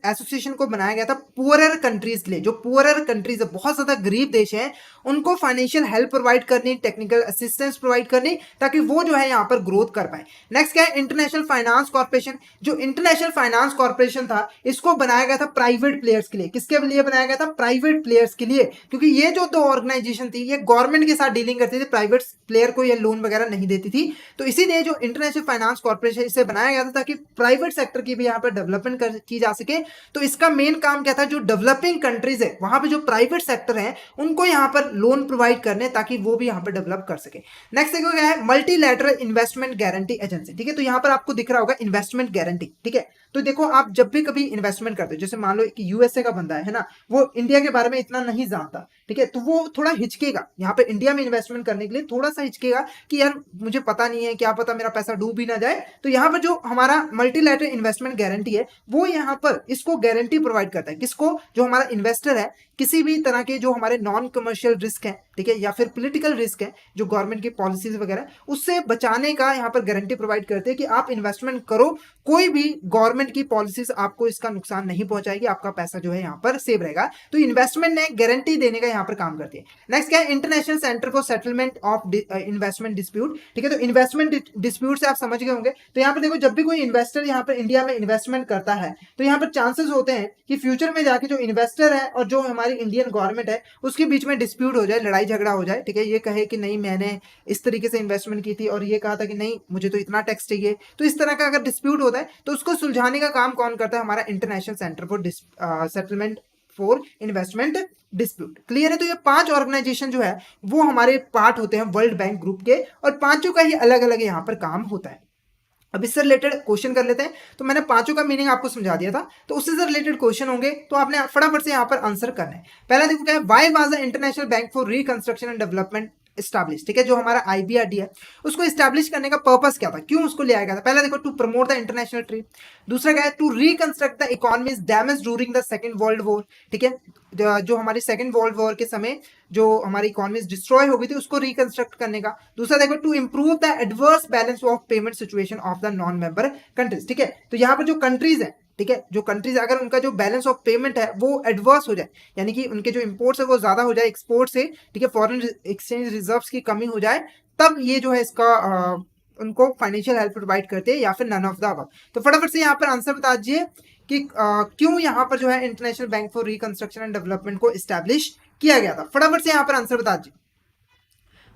association को बनाया गया था पुअरर कंट्रीज के लिए। जो पुअरर कंट्रीज है, बहुत ज्यादा गरीब देश है, उनको फाइनेंशियल हेल्प प्रोवाइड करनी, टेक्निकल असिस्टेंस प्रोवाइड करनी ताकि वो जो है यहाँ पर ग्रोथ कर पाए। नेक्स्ट क्या है, इंटरनेशनल फाइनेंस कॉर्पोरेशन। जो इंटरनेशनल फाइनेंस कॉर्पोरेशन था इसको बनाया गया था प्राइवेट प्लेयर्स के लिए। किसके लिए बनाया गया था, प्राइवेट प्लेयर्स के लिए, क्योंकि ये जो दो ऑर्गेनाइजेशन थी ये गवर्नमेंट के साथ डीलिंग करती थी, प्राइवेट प्लेयर को ये लोन वगैरह नहीं देती थी। तो इसीलिए जो इंटरनेशनल फाइनेंस कॉर्पोरेशन इसे बनाया गया था ताकि प्राइवेट सेक्टर की भी यहाँ पर डेवलपमेंट की जा सके। तो इसका मेन काम क्या था, जो डेवलपिंग कंट्रीज है वहां पे जो प्राइवेट सेक्टर है उनको यहाँ पर लोन प्रोवाइड करने ताकि वो भी यहाँ पर डेवलप कर सके। नेक्स्ट देखो क्या है, मल्टीलैटरल इन्वेस्टमेंट गारंटी एजेंसी। ठीक है, तो यहाँ पर आपको दिख रहा होगा इन्वेस्टमेंट गारंटी। ठीक है, तो देखो आप जब भी कभी इन्वेस्टमेंट करते हो, जैसे मान लो कि USA का बंदा है ना, वो इंडिया के बारे में इतना नहीं जानता, ठीक है, तो वो थोड़ा हिचकेगा यहाँ पे इंडिया में इन्वेस्टमेंट करने के लिए, थोड़ा सा हिचकेगा कि यार मुझे पता नहीं है, क्या पता मेरा पैसा डूब भी ना जाए। तो यहाँ पर जो हमारा मल्टीलैटरल इन्वेस्टमेंट गारंटी है वो यहाँ पर इसको गारंटी प्रोवाइड करता है। किसको, जो हमारा इन्वेस्टर है, किसी भी तरह के जो हमारे नॉन कमर्शियल रिस्क है, ठीक है, या फिर पॉलिटिकल रिस्क है जो गवर्नमेंट की पॉलिसीज वगैरह, उससे बचाने का यहाँ पर गारंटी प्रोवाइड करते हैं कि आप इन्वेस्टमेंट करो, कोई भी गवर्नमेंट की पॉलिसीज आपको इसका नुकसान नहीं पहुंचाएगी, आपका पैसा जो है यहाँ पर सेव रहेगा। तो इन्वेस्टमेंट ने गारंटी देने का यहाँ पर काम करती है। नेक्स्ट क्या है, international centre for settlement of investment dispute. ठीक है, तो इन्वेस्टमेंट डिस्प्यूट से आप समझ गए होंगे। तो यहाँ पर देखो, जब भी कोई इन्वेस्टर यहाँ पर इंडिया में इन्वेस्टमेंट करता है तो यहाँ पर चांसेस होते हैं कि फ्यूचर में जाके जो इन्वेस्टर है और जो हमारी इंडियन गवर्नमेंट है उसके बीच में डिस्प्यूट हो जाए, लड़ाई झगड़ा हो जाए। ठीक है, ये कहे कि नहीं मैंने इस तरीके से इन्वेस्टमेंट की थी और ये कहा था कि नहीं मुझे तो इतना टैक्स चाहिए। तो इस तरह का अगर डिस्प्यूट होता है तो उसको सुलझाने का काम कौन करता है, हमारा international centre for settlement for investment dispute. Clear है। तो ये 5 ऑर्गेनाइजेशन जो है वो हमारे पार्ट होते हैं वर्ल्ड बैंक ग्रुप के, और पांचों का ही अलग अलग यहाँ पर काम होता है। अब इससे रिलेटेड क्वेश्चन कर लेते हैं। तो मैंने पांचों का मीनिंग आपको समझा दिया था, तो उससे से रिलेटेड क्वेश्चन होंगे तो आपने फटाफट से यहाँ पर आंसर करना है। पहला देखो क्या है, why was the international bank for reconstruction and development establish. ठीक है, जो हमारा IBRD है उसको एस्टैब्लिश करने का पर्पस क्या था, क्यों उसको ले आया गया था। पहला देखो, to promote the international trade. दूसरा क्या है, to reconstruct the economies damage during the second world war. ठीक है, जो हमारी सेकंड वर्ल्ड वॉर के समय जो हमारी इकोनॉमीज डिस्ट्रॉय हो गई थी उसको रिकंस्ट्रक्ट करने का। दूसरा देखो, to improve the adverse balance of payment situation of the non member countries. ठीक है, तो यहाँ पर जो कंट्रीज है, ठीक है, जो कंट्रीज अगर उनका जो बैलेंस ऑफ पेमेंट है वो एडवर्स हो जाए, यानी कि उनके जो इंपोर्ट्स है वो ज्यादा हो जाए एक्सपोर्ट से, ठीक है, फॉरेन एक्सचेंज रिजर्व्स की कमी हो जाए, तब ये जो है इसका उनको फाइनेंशियल हेल्प प्रोवाइड करते हैं, या फिर नन ऑफ द अबव। तो फटाफट से यहाँ पर आंसर बता दीजिए कि क्यों यहाँ पर जो है international bank for reconstruction and development को एस्टैब्लिश किया गया था। फटाफट से यहाँ पर आंसर बता दीजिए,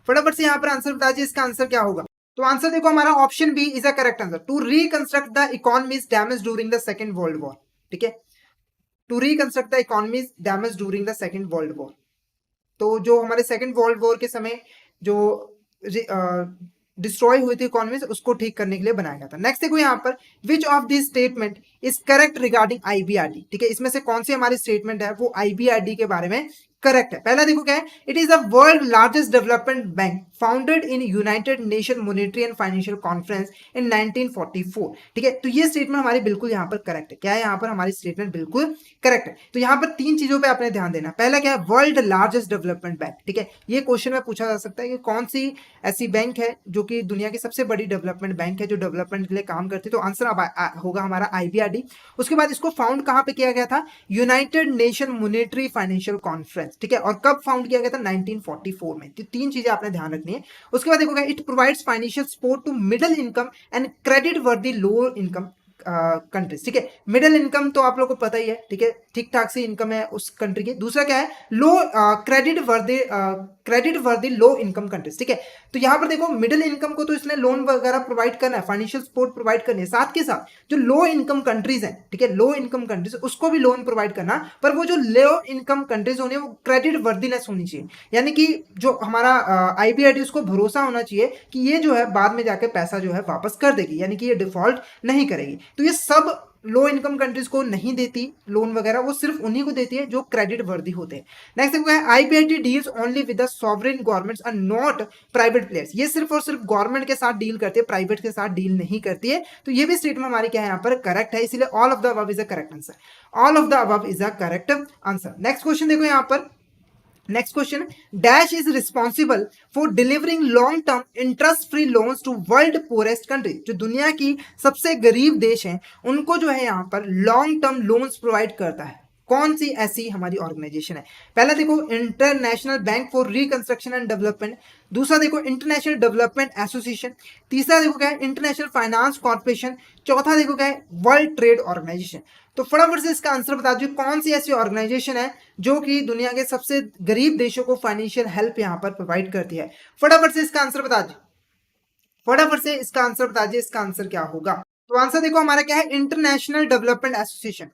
फटाफट से यहाँ पर आंसर बता दीजिए, इसका आंसर क्या होगा। तो आंसर देखो, हमारा option B is a correct answer, to reconstruct the economies damage during the second world war. ठीक है, to reconstruct the economies damage during the second world war. तो जो हमारे सेकंड वर्ल्ड वॉर के समय जो डिस्ट्रॉय हुई थी इकोनॉमीज, उसको ठीक करने के लिए बनाया गया था। नेक्स्ट देखो यहाँ पर, which of this statement is correct regarding IBRD। ठीक है, इसमें से कौन सी हमारी स्टेटमेंट है वो IBRD के बारे में करेक्ट है। पहला देखो क्या है, it is the world largest development bank founded in United Nation monetary and financial conference in 1944। ठीक है, तो ये स्टेटमेंट हमारी बिल्कुल यहाँ पर करेक्ट है। क्या है यहाँ पर हमारी स्टेटमेंट बिल्कुल करेक्ट है। तो यहाँ पर तीन चीजों पे आपने ध्यान देना। पहला क्या है, वर्ल्ड लार्जेस्ट डेवलपमेंट बैंक। ठीक है, ये क्वेश्चन में पूछा जा सकता है कि कौन सी ऐसी बैंक है जो कि दुनिया की सबसे बड़ी डेवलपमेंट बैंक है जो डेवलपमेंट के लिए काम करती है। तो आंसर होगा हमारा IBRD। उसके बाद इसको फाउंड कहाँ पे किया गया था, United Nation monetary financial conference. ठीक है, और कब फाउंड किया गया था, 1944 में। तो तीन चीजें आपने ध्यान रखनी है। उसके बाद देखोगे, it provides financial support to middle income and credit worthy low income countries. ठीक है, मिडिल इनकम तो आप लोगों को पता ही है। ठीक है, ठीक ठाक सी इनकम है उस कंट्री की। दूसरा क्या है, लो credit worthy low income countries. ठीक है, तो यहां पर देखो मिडिल इनकम को तो इसने लोन वगैरह प्रोवाइड करना है, फाइनेंशियल सपोर्ट प्रोवाइड करनी है, साथ के साथ जो लो इनकम कंट्रीज हैं, ठीक है, लो इनकम कंट्रीज उसको भी लोन प्रोवाइड करना। पर वो जो लो इनकम कंट्रीज होनी है वो क्रेडिट वर्दीनेस होनी चाहिए, यानी कि जो हमारा IBRD उसको भरोसा होना चाहिए कि ये जो है बाद में जाके पैसा जो है वापस कर देगी, यानी कि ये डिफॉल्ट नहीं करेगी। तो ये सब लो इनकम कंट्रीज को नहीं देती लोन वगैरह, वो सिर्फ उन्हीं को देती है जो क्रेडिट वर्दी होते हैं। नेक्स्ट देखो है, IBRD deals only with the sovereign governments and not private players. ये सिर्फ और सिर्फ गवर्नमेंट के साथ डील करती है, प्राइवेट के साथ डील नहीं करती है। तो ये भी स्टेटमेंट हमारी क्या है यहाँ पर करेक्ट है, इसीलिए all of the above is a correct answer. All of the above is a correct answer. Next question देखो यहाँ पर, next question, dash is responsible for delivering long term interest free loans to world poorest country. जो दुनिया की सबसे गरीब देश हैं उनको जो है यहाँ पर लॉन्ग टर्म लोन्स प्रोवाइड करता है। कौन सी ऐसी हमारी ऑर्गेनाइजेशन है? पहला देखो international bank for reconstruction and development, दूसरा देखो इंटरनेशनल डेवलपमेंट एसोसिएशन, तीसरा देखो क्या है इंटरनेशनल फाइनेंस कॉर्पोरेशन, चौथा देखो क्या है वर्ल्ड ट्रेड ऑर्गेनाइजेशन। तो फटाफट से इसका आंसर बता दीजिए, कौन सी ऐसी ऑर्गेनाइजेशन है जो कि दुनिया के सबसे गरीब देशों को फाइनेंशियल हेल्प यहाँ पर प्रोवाइड करती है? फटाफट से इसका आंसर बता दीजिए, फटाफट से इसका आंसर बता दीजिए, इसका आंसर क्या होगा? तो आंसर देखो हमारा क्या है, इंटरनेशनल डेवलपमेंट एसोसिएशन।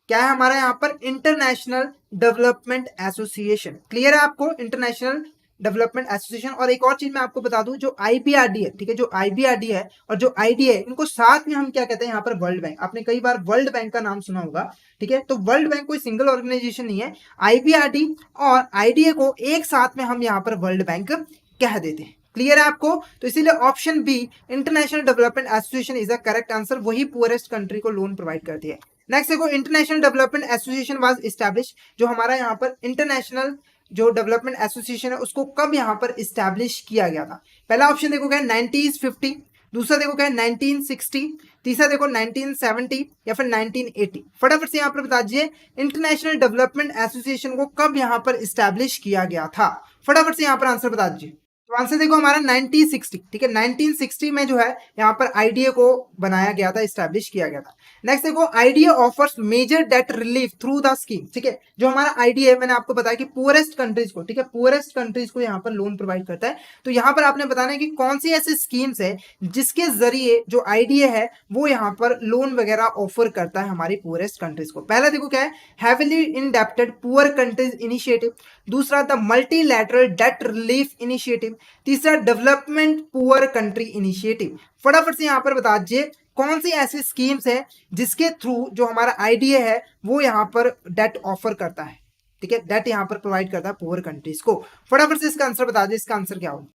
क्या है हमारा यहाँ पर, इंटरनेशनल डेवलपमेंट एसोसिएशन। क्लियर है आपको, इंटरनेशनल डेवलपमेंट एसोसिएशन। और एक और चीज मैं आपको बता दूं, जो IBRD है, ठीक है, जो IBRD है और जो IDA है, इनको साथ में हम क्या कहते हैं यहाँ पर, वर्ल्ड बैंक। आपने कई बार वर्ल्ड बैंक का नाम सुना होगा। ठीक है, तो वर्ल्ड बैंक कोई सिंगल ऑर्गेनाइजेशन नहीं है, IBRD और IDA को एक साथ में हम यहाँ पर वर्ल्ड बैंक कह देते हैं। क्लियर है आपको? तो इसीलिए option B international development association is the correct answer. वही पुअरेस्ट कंट्री को लोन प्रोवाइड करती है। नेक्स्ट देखो, international development association was establish. जो हमारा यहाँ पर इंटरनेशनल जो डेवलपमेंट एसोसिएशन है उसको कब यहाँ पर इस्टेब्लिश किया गया था? पहला ऑप्शन देखो क्या है 1950, दूसरा देखो क्या है 1960, तीसरा देखो 1970 या फिर 1980। फटाफट से यहाँ पर बता दीजिए इंटरनेशनल डेवलपमेंट एसोसिएशन को कब यहाँ पर इस्टेब्लिश किया गया था? फटाफट से यहाँ पर आंसर बता दीजिए। तो आंसर देखो हमारा 1960। ठीक है, 1960 में जो है यहाँ पर IDA को बनाया गया था, इस्टेब्लिश किया गया था। नेक्स्ट देखो, IDA offers major debt relief through the scheme. ठीक है, जो हमारा IDA है, मैंने आपको बताया कि पुअरेस्ट कंट्रीज को, ठीक है, पुअरेस्ट कंट्रीज को यहाँ पर लोन प्रोवाइड करता है। तो यहाँ पर आपने बताना है कि कौन सी ऐसी स्कीम्स है जिसके जरिए जो IDA है वो यहाँ पर लोन वगैरह ऑफर करता है हमारी पुअरेस्ट कंट्रीज को। पहला देखो क्या है, heavily indebted poor countries initiative, दूसरा the multilateral debt relief initiative, तीसरा डेवलपमेंट पुअर कंट्री इनिशिएटिव। फटाफट से यहाँ पर बता दीजिए कौन सी ऐसी स्कीम्स है जिसके थ्रू जो हमारा IDA है वो यहाँ पर डेट ऑफर करता है। ठीक है, डेट यहाँ पर प्रोवाइड करता है पुअर कंट्रीज को। फटाफट से इसका आंसर बता दीजिए, इसका आंसर क्या होगा?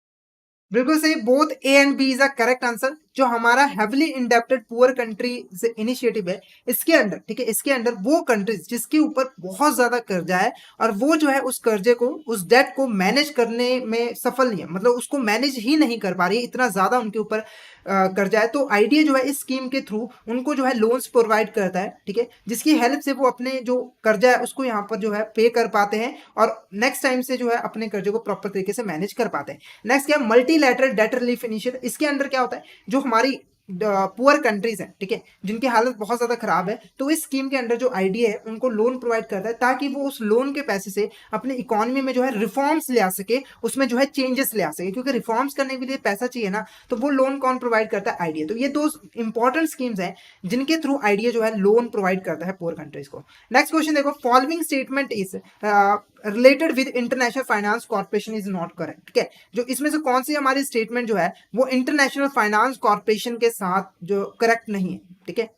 बिल्कुल सही, both A and B is a correct answer. जो हमारा heavily indebted poor countries initiative है, इसके अंडर, ठीक है, इसके अंडर वो कंट्रीज जिसके ऊपर बहुत ज्यादा कर्जा है और वो जो है उस कर्जे को, उस डेट को मैनेज करने में सफल नहीं है, मतलब उसको मैनेज ही नहीं कर पा रही है, इतना ज्यादा उनके ऊपर कर्जा है। तो IDA जो है इस स्कीम के थ्रू उनको जो है लोन्स प्रोवाइड करता है। ठीक है, जिसकी हेल्प से वो अपने जो कर्जा है उसको यहाँ पर जो है पे कर पाते हैं और नेक्स्ट टाइम से जो है अपने कर्जे को प्रॉपर तरीके से मैनेज कर पाते हैं। नेक्स्ट क्या, मल्टीलैटरल डेट रिलीफ इनिशिएटिव। इसके अंदर क्या होता है, जो हमारी पुअर कंट्रीज हैं, ठीक है, जिनकी हालत बहुत ज्यादा खराब है, तो इस स्कीम के अंदर जो IDA है उनको लोन प्रोवाइड करता है ताकि वो उस लोन के पैसे से अपनी इकोनॉमी में जो है रिफॉर्म्स ले आ सके, उसमें जो है चेंजेस ले आ सके, क्योंकि रिफॉर्म्स करने के लिए पैसा चाहिए ना, तो वो लोन कौन प्रोवाइड करता है? IDA। तो ये दो इंपॉर्टेंट स्कीम्स हैं जिनके थ्रू IDA जो है लोन प्रोवाइड करता है पुअर कंट्रीज को। नेक्स्ट क्वेश्चन देखो, following statement is related with international finance corporation is not correct. ठीक है, जो इसमें से कौन सी हमारी स्टेटमेंट जो है वो इंटरनेशनल फाइनेंस कॉर्पोरेशन के साथ जो करेक्ट नहीं है? ठीक है,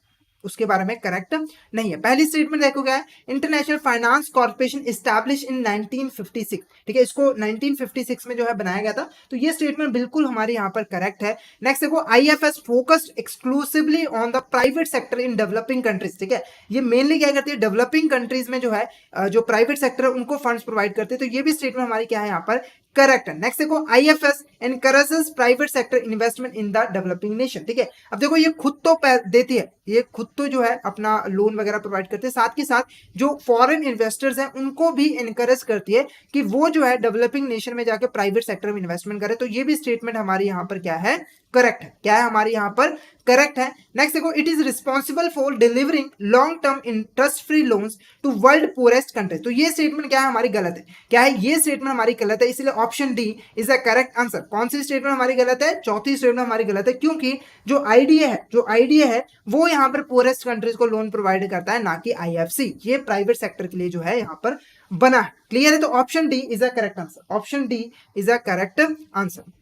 उसके बारे में करेक्ट नहीं है। पहली स्टेटमेंट देखो क्या है, international finance corporation establish in 1956, ठीक है, इसको 1956 में जो है बनाया गया था, तो ये स्टेटमेंट बिल्कुल हमारे यहाँ पर करेक्ट है। नेक्स्ट देखो, IFS focused exclusively on the private sector in developing countries, ठीक है, ये मेनली क्या करती है, डेवलपिंग कंट्रीज में जो है जो प्राइवेट सेक्टर है उनको फंड्स प्रोवाइड करते हैं, तो ये भी स्टेटमेंट हमारी क्या है यहाँ पर करेक्ट है। नेक्स्ट देखो, IFS encourages private sector investment in the developing nation, ठीक है, अब देखो ये खुद तो देती है, ये खुद तो जो है अपना लोन वगैरह प्रोवाइड करते हैं, साथ के साथ जो फॉरेन इन्वेस्टर्स हैं उनको भी एनकरेज करती है कि वो जो है डेवलपिंग नेशन में जाके प्राइवेट सेक्टर में इन्वेस्टमेंट करे, तो ये भी स्टेटमेंट हमारी यहाँ पर क्या है, करेक्ट है। क्या है हमारी यहाँ पर करेक्ट है। नेक्स्ट देखो, it is responsible for delivering long term interest free loans to world poorest countries, तो ये स्टेटमेंट क्या है हमारी गलत है, क्या है ये स्टेटमेंट हमारी गलत है, इसलिए option D is the correct answer. कौन सी स्टेटमेंट हमारी गलत है, चौथी स्टेटमेंट हमारी गलत है, क्योंकि जो आईडीए है वो यहाँ पर पुअरेस्ट कंट्रीज को लोन प्रोवाइड करता है, ना कि आईएफसी, ये प्राइवेट सेक्टर के लिए जो है यहाँ पर बना है। क्लियर है, तो option D is the correct answer, option D is the correct answer.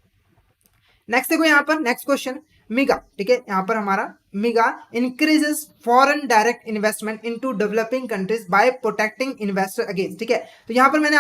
Next देखो यहाँ पर नेक्स्ट क्वेश्चन, मिगा, ठीक है, यहाँ पर हमारा MIGA increases foreign direct investment into developing countries by protecting investor against, ठीक है, तो यहाँ पर मैंने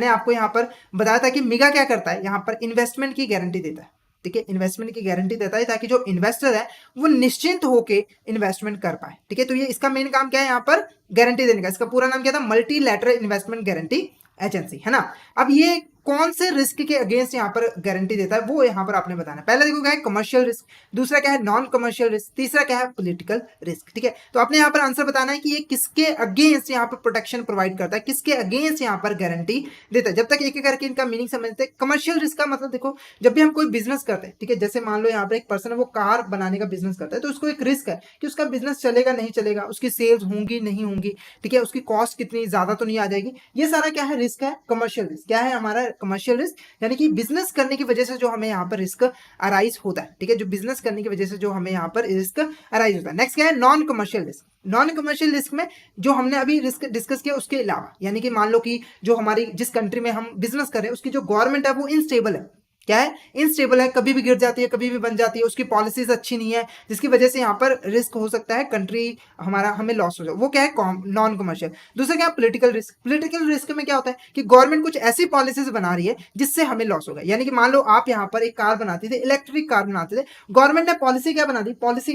आपको यहाँ पर बताया था कि मिगा क्या करता है, यहाँ पर इन्वेस्टमेंट की गारंटी देता है, ठीक है, इन्वेस्टमेंट की गारंटी देता है ताकि जो इन्वेस्टर है वो निश्चिंत होके इन्वेस्टमेंट कर पाए, ठीक है, तो ये इसका मेन काम क्या है यहाँ पर गारंटी देने का, इसका पूरा नाम क्या था, मल्टीलैटरल इन्वेस्टमेंट गारंटी एजेंसी, है ना। अब ये कौन से रिस्क के अगेंस्ट यहाँ पर गारंटी देता है वो यहाँ पर आपने बताना है। पहला देखो क्या है, कमर्शियल रिस्क, दूसरा क्या है, नॉन कमर्शियल रिस्क, तीसरा क्या है, पॉलिटिकल रिस्क, ठीक है, तो आपने यहाँ पर आंसर बताना है कि ये किसके अगेंस्ट यहाँ पर प्रोटेक्शन प्रोवाइड करता है, किसके अगेंस्ट यहाँ पर गारंटी देता है। जब तक एक एक करके इनका मीनिंग समझते हैं। कमर्शियल रिस्क का मतलब देखो, जब भी हम कोई बिजनेस करते हैं, ठीक है, जैसे मान लो यहाँ पर एक पर्सन है वो कार बनाने का बिजनेस करता है, तो उसको एक रिस्क है कि उसका बिजनेस चलेगा नहीं चलेगा, उसकी सेल्स होंगी नहीं होंगी, ठीक है, उसकी कॉस्ट कितनी ज्यादा तो नहीं आ जाएगी, ये सारा क्या है, रिस्क है, कमर्शियल रिस्क। क्या है हमारा कमर्शियल रिस्क, यानी कि बिजनेस करने की वजह से जो हमें यहाँ पर रिस्क अराइज होता है, ठीक है, जो बिजनेस करने की वजह से जो हमें यहाँ पर रिस्क अराइज होता है। नेक्स्ट क्या है, non commercial risk. Non commercial risk में जो हमने अभी रिस्क डिस्कस किया उसके अलावा, यानी कि मान लो कि जो हमारी जिस कंट्री में हम बिजनेस कर रहे हैं उसकी जो गवर्नमेंट है वो इनस्टेबल है, क्या है, इनस्टेबल है, कभी भी गिर जाती है, कभी भी बन जाती है, उसकी पॉलिसीज अच्छी नहीं है, जिसकी वजह से यहाँ पर रिस्क हो सकता है, कंट्री हमारा हमें लॉस हो जाए, वो क्या है, नॉन कमर्शियल। दूसरा क्या है, पॉलिटिकल रिस्क। पॉलिटिकल रिस्क में क्या होता है कि गवर्नमेंट कुछ ऐसी पॉलिसीज बना रही है जिससे हमें लॉस होगा, यानी कि मान लो आप यहाँ पर एक कार बनाते थे, इलेक्ट्रिक कार बनाते थे, गवर्नमेंट ने पॉलिसी क्या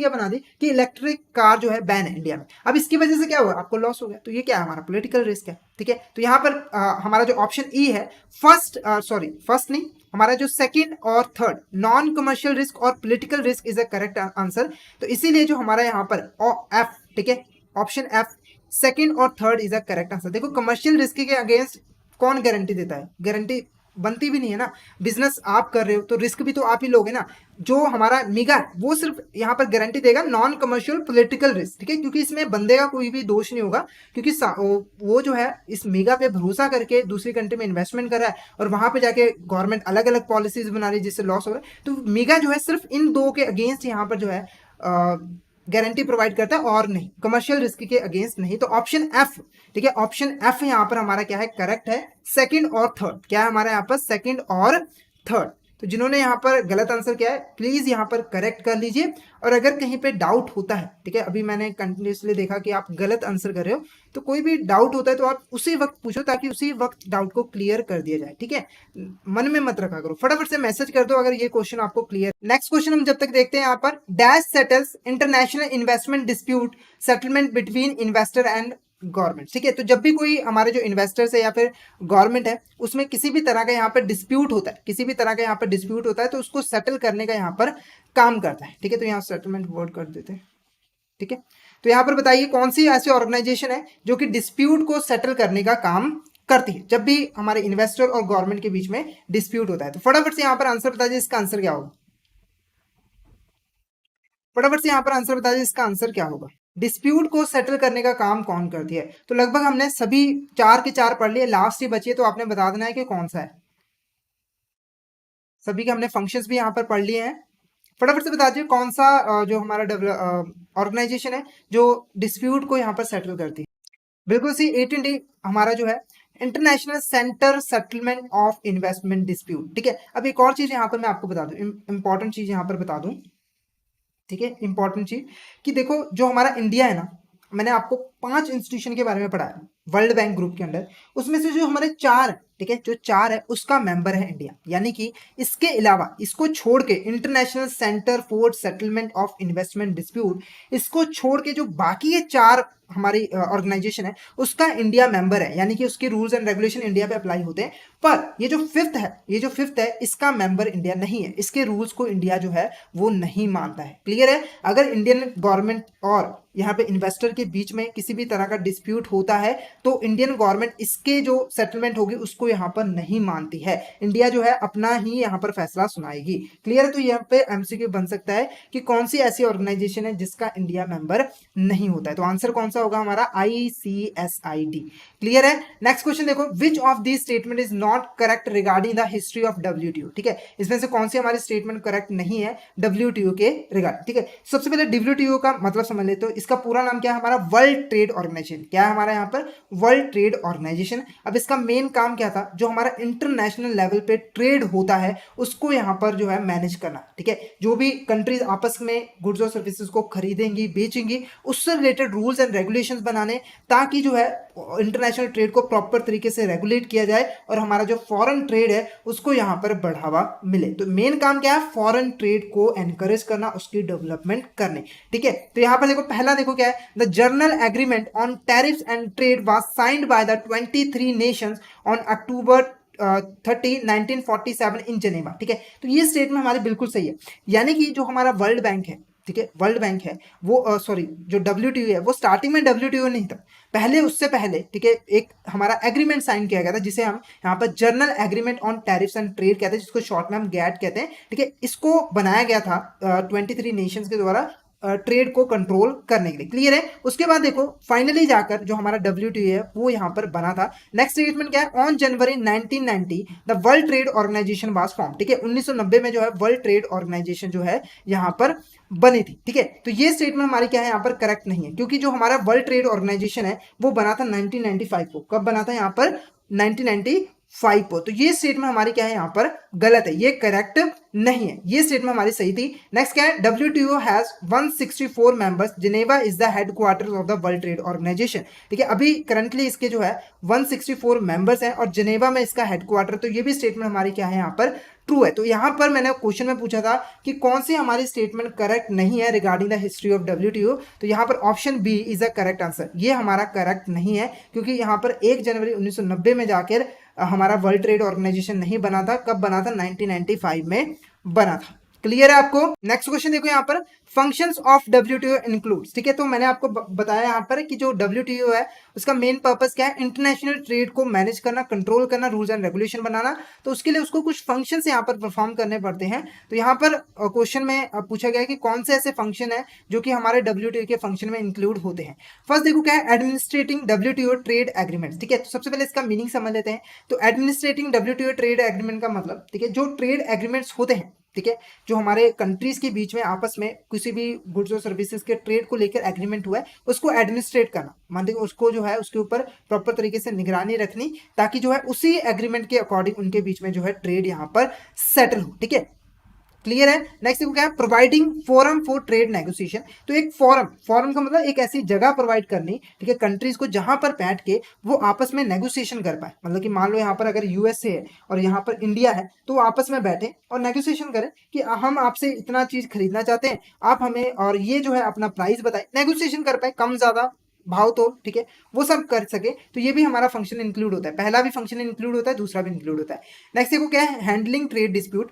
बना दी कि इलेक्ट्रिक कार जो है बैन है इंडिया में, अब इसकी वजह से क्या हुआ, आपको लॉस हो गया, तो ये क्या है, हमारा पॉलिटिकल रिस्क है, ठीक है, तो यहाँ पर हमारा जो ऑप्शन ई है, फर्स्ट नहीं, हमारा जो सेकंड और थर्ड, नॉन कमर्शियल रिस्क और political risk is a correct answer, तो इसीलिए जो हमारा यहाँ पर एफ, ठीक है, ऑप्शन एफ सेकंड और third is a correct answer. देखो कमर्शियल रिस्क के अगेंस्ट कौन गारंटी देता है, गारंटी बनती भी नहीं है ना, बिजनेस आप कर रहे हो तो रिस्क भी तो आप ही लोगे ना। जो हमारा मिगा वो सिर्फ यहाँ पर गारंटी देगा नॉन कमर्शियल पॉलिटिकल रिस्क, ठीक है, क्योंकि इसमें बंदे का कोई भी दोष नहीं होगा, क्योंकि वो जो है इस मेगा पे भरोसा करके दूसरी कंट्री में इन्वेस्टमेंट कर रहा है और वहां पे जाके गवर्नमेंट अलग अलग पॉलिसीज बना रही है जिससे लॉस हो रहा है, तो मेगा जो है सिर्फ इन दो के अगेंस्ट यहाँ पर जो है गारंटी प्रोवाइड करता है और नहीं, कमर्शियल रिस्क के अगेंस्ट नहीं, तो ऑप्शन एफ, ठीक है, ऑप्शन एफ यहाँ पर हमारा क्या है, करेक्ट है, सेकंड और थर्ड, क्या है हमारा यहाँ पर सेकंड और थर्ड। तो जिन्होंने यहाँ पर गलत आंसर किया है प्लीज यहाँ पर करेक्ट कर लीजिए, और अगर कहीं पे डाउट होता है, ठीक है, अभी मैंने कंटिन्यूसली देखा कि आप गलत आंसर कर रहे हो, तो कोई भी डाउट होता है तो आप उसी वक्त पूछो ताकि उसी वक्त डाउट को क्लियर कर दिया जाए, ठीक है, मन में मत रखा करो, फटाफट से मैसेज कर दो अगर ये क्वेश्चन आपको क्लियर। नेक्स्ट क्वेश्चन हम जब तक देखते हैं यहाँ पर, dash settles international investment dispute settlement between investor and government, ठीक है, तो जब भी कोई हमारे जो इन्वेस्टर्स है या फिर गवर्नमेंट है उसमें किसी भी तरह का यहाँ पर डिस्प्यूट होता है, किसी भी तरह का यहाँ पर डिस्प्यूट होता है तो उसको सेटल करने का यहाँ पर काम करता है, ठीक है, तो यहाँ सेटलमेंट वर्ड कर देते हैं, ठीक है, तो यहाँ पर बताइए कौन सी ऐसी ऑर्गेनाइजेशन है जो कि डिस्प्यूट को सेटल करने का काम करती है जब भी हमारे इन्वेस्टर और गवर्नमेंट के बीच में डिस्प्यूट होता है। तो फटाफट से यहाँ पर आंसर बताइए इसका आंसर क्या होगा, फटाफट से यहाँ पर आंसर बताइए इसका आंसर क्या होगा, डिस्प्यूट को सेटल करने का काम कौन करती है। तो लगभग हमने सभी चार के चार पढ़ लिए, लास्ट ही बची है तो आपने बता देना है कि कौन सा है। सभी के हमने फंक्शंस भी यहाँ पर पढ़ लिए हैं, फटाफट से बता दीजिए कौन सा जो हमारा ऑर्गेनाइजेशन है जो डिस्प्यूट को यहाँ पर सेटल करती है। बिल्कुल सी 18D हमारा जो है international centre settlement of investment dispute, ठीक है। अब एक और चीज यहाँ पर मैं आपको बता दूं, इंपॉर्टेंट चीज यहाँ पर बता दूं, ठीक है, इंपॉर्टेंट चीज कि देखो जो हमारा इंडिया है ना, मैंने आपको 5 इंस्टीट्यूशन के बारे में पढ़ाया वर्ल्ड बैंक ग्रुप के अंदर, उसमें से जो हमारे 4 है, ठीक है, जो 4 है उसका मेंबर है इंडिया। यानी कि इसके अलावा इसको छोड़ के international centre for settlement of investment dispute, इसको छोड़ के जो बाकी ये 4 हमारी ऑर्गेनाइजेशन है उसका इंडिया मेंबर है, यानी कि उसके रूल्स एंड रेगुलेशन इंडिया पे अप्लाई होते हैं। पर ये जो फिफ्थ है इसका मेंबर इंडिया नहीं है, इसके रूल्स को इंडिया जो है वो नहीं मानता है। क्लियर है? अगर इंडियन गवर्नमेंट और यहाँ पे इन्वेस्टर के बीच में किसी भी तरह का डिस्प्यूट होता है तो इंडियन गवर्नमेंट इसके जो सेटलमेंट होगी उसको यहाँ पर नहीं मानती है, इंडिया जो है अपना ही यहाँ पर फैसला सुनाएगी। क्लियर है? तो यहाँ पे एमसीक्यू बन सकता है कि कौन सी ऐसी ऑर्गेनाइजेशन है जिसका इंडिया मेंबर नहीं होता है। तो आंसर कौन सा होगा हमारा? ICSID। क्लियर है? नेक्स्ट क्वेश्चन देखो, which of this statement is not correct regarding the history of WTO। ठीक है, इसमें से कौन सी हमारी स्टेटमेंट करेक्ट नहीं है WTO के रिगार्डिंग। ठीक है, सबसे पहले WTO का मतलब समझ लेते हो, इसका पूरा नाम क्या है हमारा? World trade organisation. क्या है हमारा यहाँ पर? World trade organisation. अब इसका मेन काम क्या था? जो हमारा इंटरनेशनल लेवल पे ट्रेड होता है उसको यहाँ पर जो है मैनेज करना। ठीक है, जो भी कंट्रीज आपस में गुड्स और सर्विसेज को खरीदेंगी बेचेंगी उससे रिलेटेड रूल्स एंड रेगुलेशंस बनाने, ताकि जो है इंटरनेशनल ट्रेड को प्रॉपर तरीके से रेगुलेट किया जाए और हमारा जो फॉरेन ट्रेड है उसको यहाँ पर बढ़ावा मिले। तो मेन काम क्या है? फॉरेन ट्रेड को एनकरेज करना, उसकी डेवलपमेंट करने। ठीक है, तो यहाँ पर देखो पहला देखो क्या है? The journal agreement on tariffs and trade was signed by the 23 Nations on October 30 1947 in Geneva. ठीक है, तो ये स्टेटमेंट हमारी बिल्कुल सही है। यानी कि जो हमारा वर्ल्ड बैंक है, ठीक है, वर्ल्ड बैंक है वो सॉरी जो WTO है वो स्टार्टिंग में WTO नहीं था, पहले उससे पहले, ठीक है, एक हमारा एग्रीमेंट साइन किया गया था जिसे हम यहाँ पर journal agreement on tariffs and trade कहते हैं, जिसको शॉर्ट में हम गैट कहते हैं। ठीक है, इसको बनाया गया था 23 नेशंस के द्वारा ट्रेड को कंट्रोल करने के लिए। क्लियर है? उसके बाद देखो फाइनली जाकर जो हमारा WTO है वो यहाँ पर बना था। नेक्स्ट स्टेटमेंट क्या है? On January 1990 the world trade organisation was form. ठीक है, 1990 में जो है वर्ल्ड ट्रेड ऑर्गेनाइजेशन जो है यहाँ पर बनी थी। ठीक है, तो ये स्टेटमेंट हमारी क्या है यहाँ पर? करेक्ट नहीं है, क्योंकि जो हमारा वर्ल्ड ट्रेड ऑर्गेनाइजेशन है वो बना था 1995 को। कब बना था यहाँ पर? 1995 को। तो ये स्टेटमेंट हमारी क्या है यहाँ पर? गलत है, ये करेक्ट नहीं है, ये स्टेटमेंट हमारी सही थी। नेक्स्ट क्या है? WTO has 164 members, Geneva is the headquarter of the world trade organisation. ठीक है, अभी करंटली इसके जो है 164 मेंबर्स हैं और जिनेवा में इसका हेडक्वार्टर। तो ये भी स्टेटमेंट हमारी क्या है यहाँ पर? ट्रू है। तो यहाँ पर मैंने क्वेश्चन में पूछा था कि कौन सी हमारी स्टेटमेंट करेक्ट नहीं है regarding the history of WTO, तो यहाँ पर option B is a correct answer. ये हमारा करेक्ट नहीं है, क्योंकि यहाँ पर 1 जनवरी 1990 में जाकर हमारा वर्ल्ड ट्रेड ऑर्गेनाइजेशन नहीं बना था। कब बना था? 1995 में बना था। क्लियर है आपको? नेक्स्ट क्वेश्चन देखो यहाँ पर, फंक्शंस ऑफ WTO इंक्लूड्स। ठीक है, तो मैंने आपको बताया यहाँ पर कि जो WTO है उसका मेन पर्पस क्या है? इंटरनेशनल ट्रेड को मैनेज करना, कंट्रोल करना, रूल्स एंड रेगुलेशन बनाना। तो उसके लिए उसको कुछ फंक्शंस यहाँ पर परफॉर्म करने पड़ते हैं। तो यहाँ पर क्वेश्चन में पूछा गया है कि कौन से ऐसे फंक्शन है जो कि हमारे WTO के फंक्शन में इंक्लूड होते हैं। फर्स्ट देखो क्या है? Administrating WTO trade agreement. ठीक है, तो सबसे पहले इसका मीनिंग समझ लेते हैं। तो एडमिनिस्ट्रेटिंग WTO ट्रेड एग्रीमेंट का मतलब, ठीक है, जो ट्रेड एग्रीमेंट्स होते हैं, ठीक है, जो हमारे कंट्रीज के बीच में आपस में किसी भी गुड्स और सर्विसेज के ट्रेड को लेकर एग्रीमेंट हुआ है उसको एडमिनिस्ट्रेट करना, मान लीजिए उसको जो है उसके ऊपर प्रॉपर तरीके से निगरानी रखनी, ताकि जो है उसी एग्रीमेंट के अकॉर्डिंग उनके बीच में जो है ट्रेड यहाँ पर सेटल हो। ठीक है, क्लियर है? नेक्स्ट क्या है? Providing forum for trade negotiation. तो एक फोरम का मतलब एक ऐसी जगह प्रोवाइड करनी, ठीक है, कंट्रीज को, जहां पर बैठ के वो आपस में नेगोशिएशन कर पाए। मतलब कि मान लो यहाँ पर अगर USA है और यहाँ पर इंडिया है, तो वो आपस में बैठे और नेगोशिएशन करें कि हम आपसे इतना चीज खरीदना चाहते हैं, आप हमें और ये जो है अपना प्राइस बताए, नेगोशिएशन कर पाए, कम ज्यादा भाव तो, ठीक है, वो सब कर सके। तो ये भी हमारा फंक्शन इंक्लूड होता है। पहला भी फंक्शन इंक्लूड होता है, दूसरा भी इंक्लूड होता है। नेक्स्ट देखो क्या है? Handling trade dispute.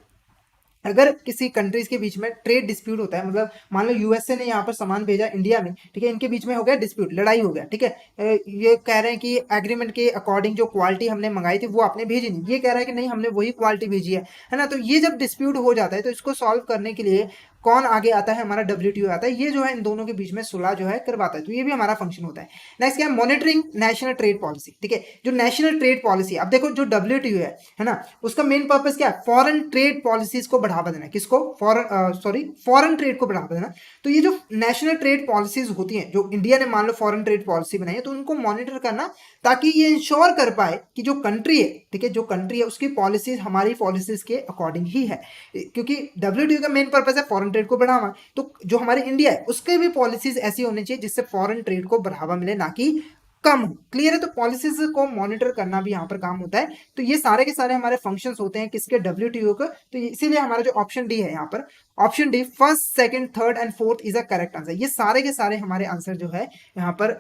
अगर किसी कंट्रीज के बीच में ट्रेड डिस्प्यूट होता है, मतलब मान लो USA ने यहाँ पर सामान भेजा इंडिया में, ठीक है, इनके बीच में हो गया डिस्प्यूट, लड़ाई हो गया, ठीक है, ये कह रहे हैं कि एग्रीमेंट के अकॉर्डिंग जो क्वालिटी हमने मंगाई थी वो आपने भेजी नहीं, ये कह रहा है कि नहीं हमने वही क्वालिटी भेजी है ना। तो ये जब डिस्प्यूट हो जाता है तो इसको सॉल्व करने के लिए कौन आगे आता है? हमारा WTO आता है। ये जो है इन दोनों के बीच में सुलह जो है करवाता है। तो ये भी हमारा फंक्शन होता है। नेक्स्ट क्या है? Monitoring national trade policy. ठीक है, जो नेशनल ट्रेड पॉलिसी, अब देखो जो WTO है ना, उसका मेन पर्पस क्या है? फॉरेन ट्रेड पॉलिसीज को बढ़ावा देना। किसको? फॉरेन ट्रेड को बढ़ावा देना। तो ये जो नेशनल ट्रेड पॉलिसीज होती हैं, जो इंडिया ने मान लो फॉरेन ट्रेड पॉलिसी बनाई है, तो उनको मॉनिटर करना, ताकि ये इंश्योर कर पाए कि जो कंट्री है, ठीक है, जो कंट्री है उसकी पॉलिसीज हमारी पॉलिसीज के अकॉर्डिंग ही है। क्योंकि WTO का मेन पर्पस है फॉरेन फॉरेन ट्रेड को बढ़ावा, तो जो हमारी इंडिया है उसके भी पॉलिसीज ऐसी होनी चाहिए जिससे फॉरेन ट्रेड को बढ़ावा मिले, ना कि कम हो। क्लियर है? तो पॉलिसीज को मॉनिटर करना भी यहाँ पर काम होता है। तो ये सारे के सारे हमारे फंक्शंस होते हैं किसके, WTO के। तो इसीलिए हमारा जो ऑप्शन डी है यहाँ पर, option D first, second, third and fourth is a correct answer. ये सारे के सारे हमारे आंसर जो है यहाँ पर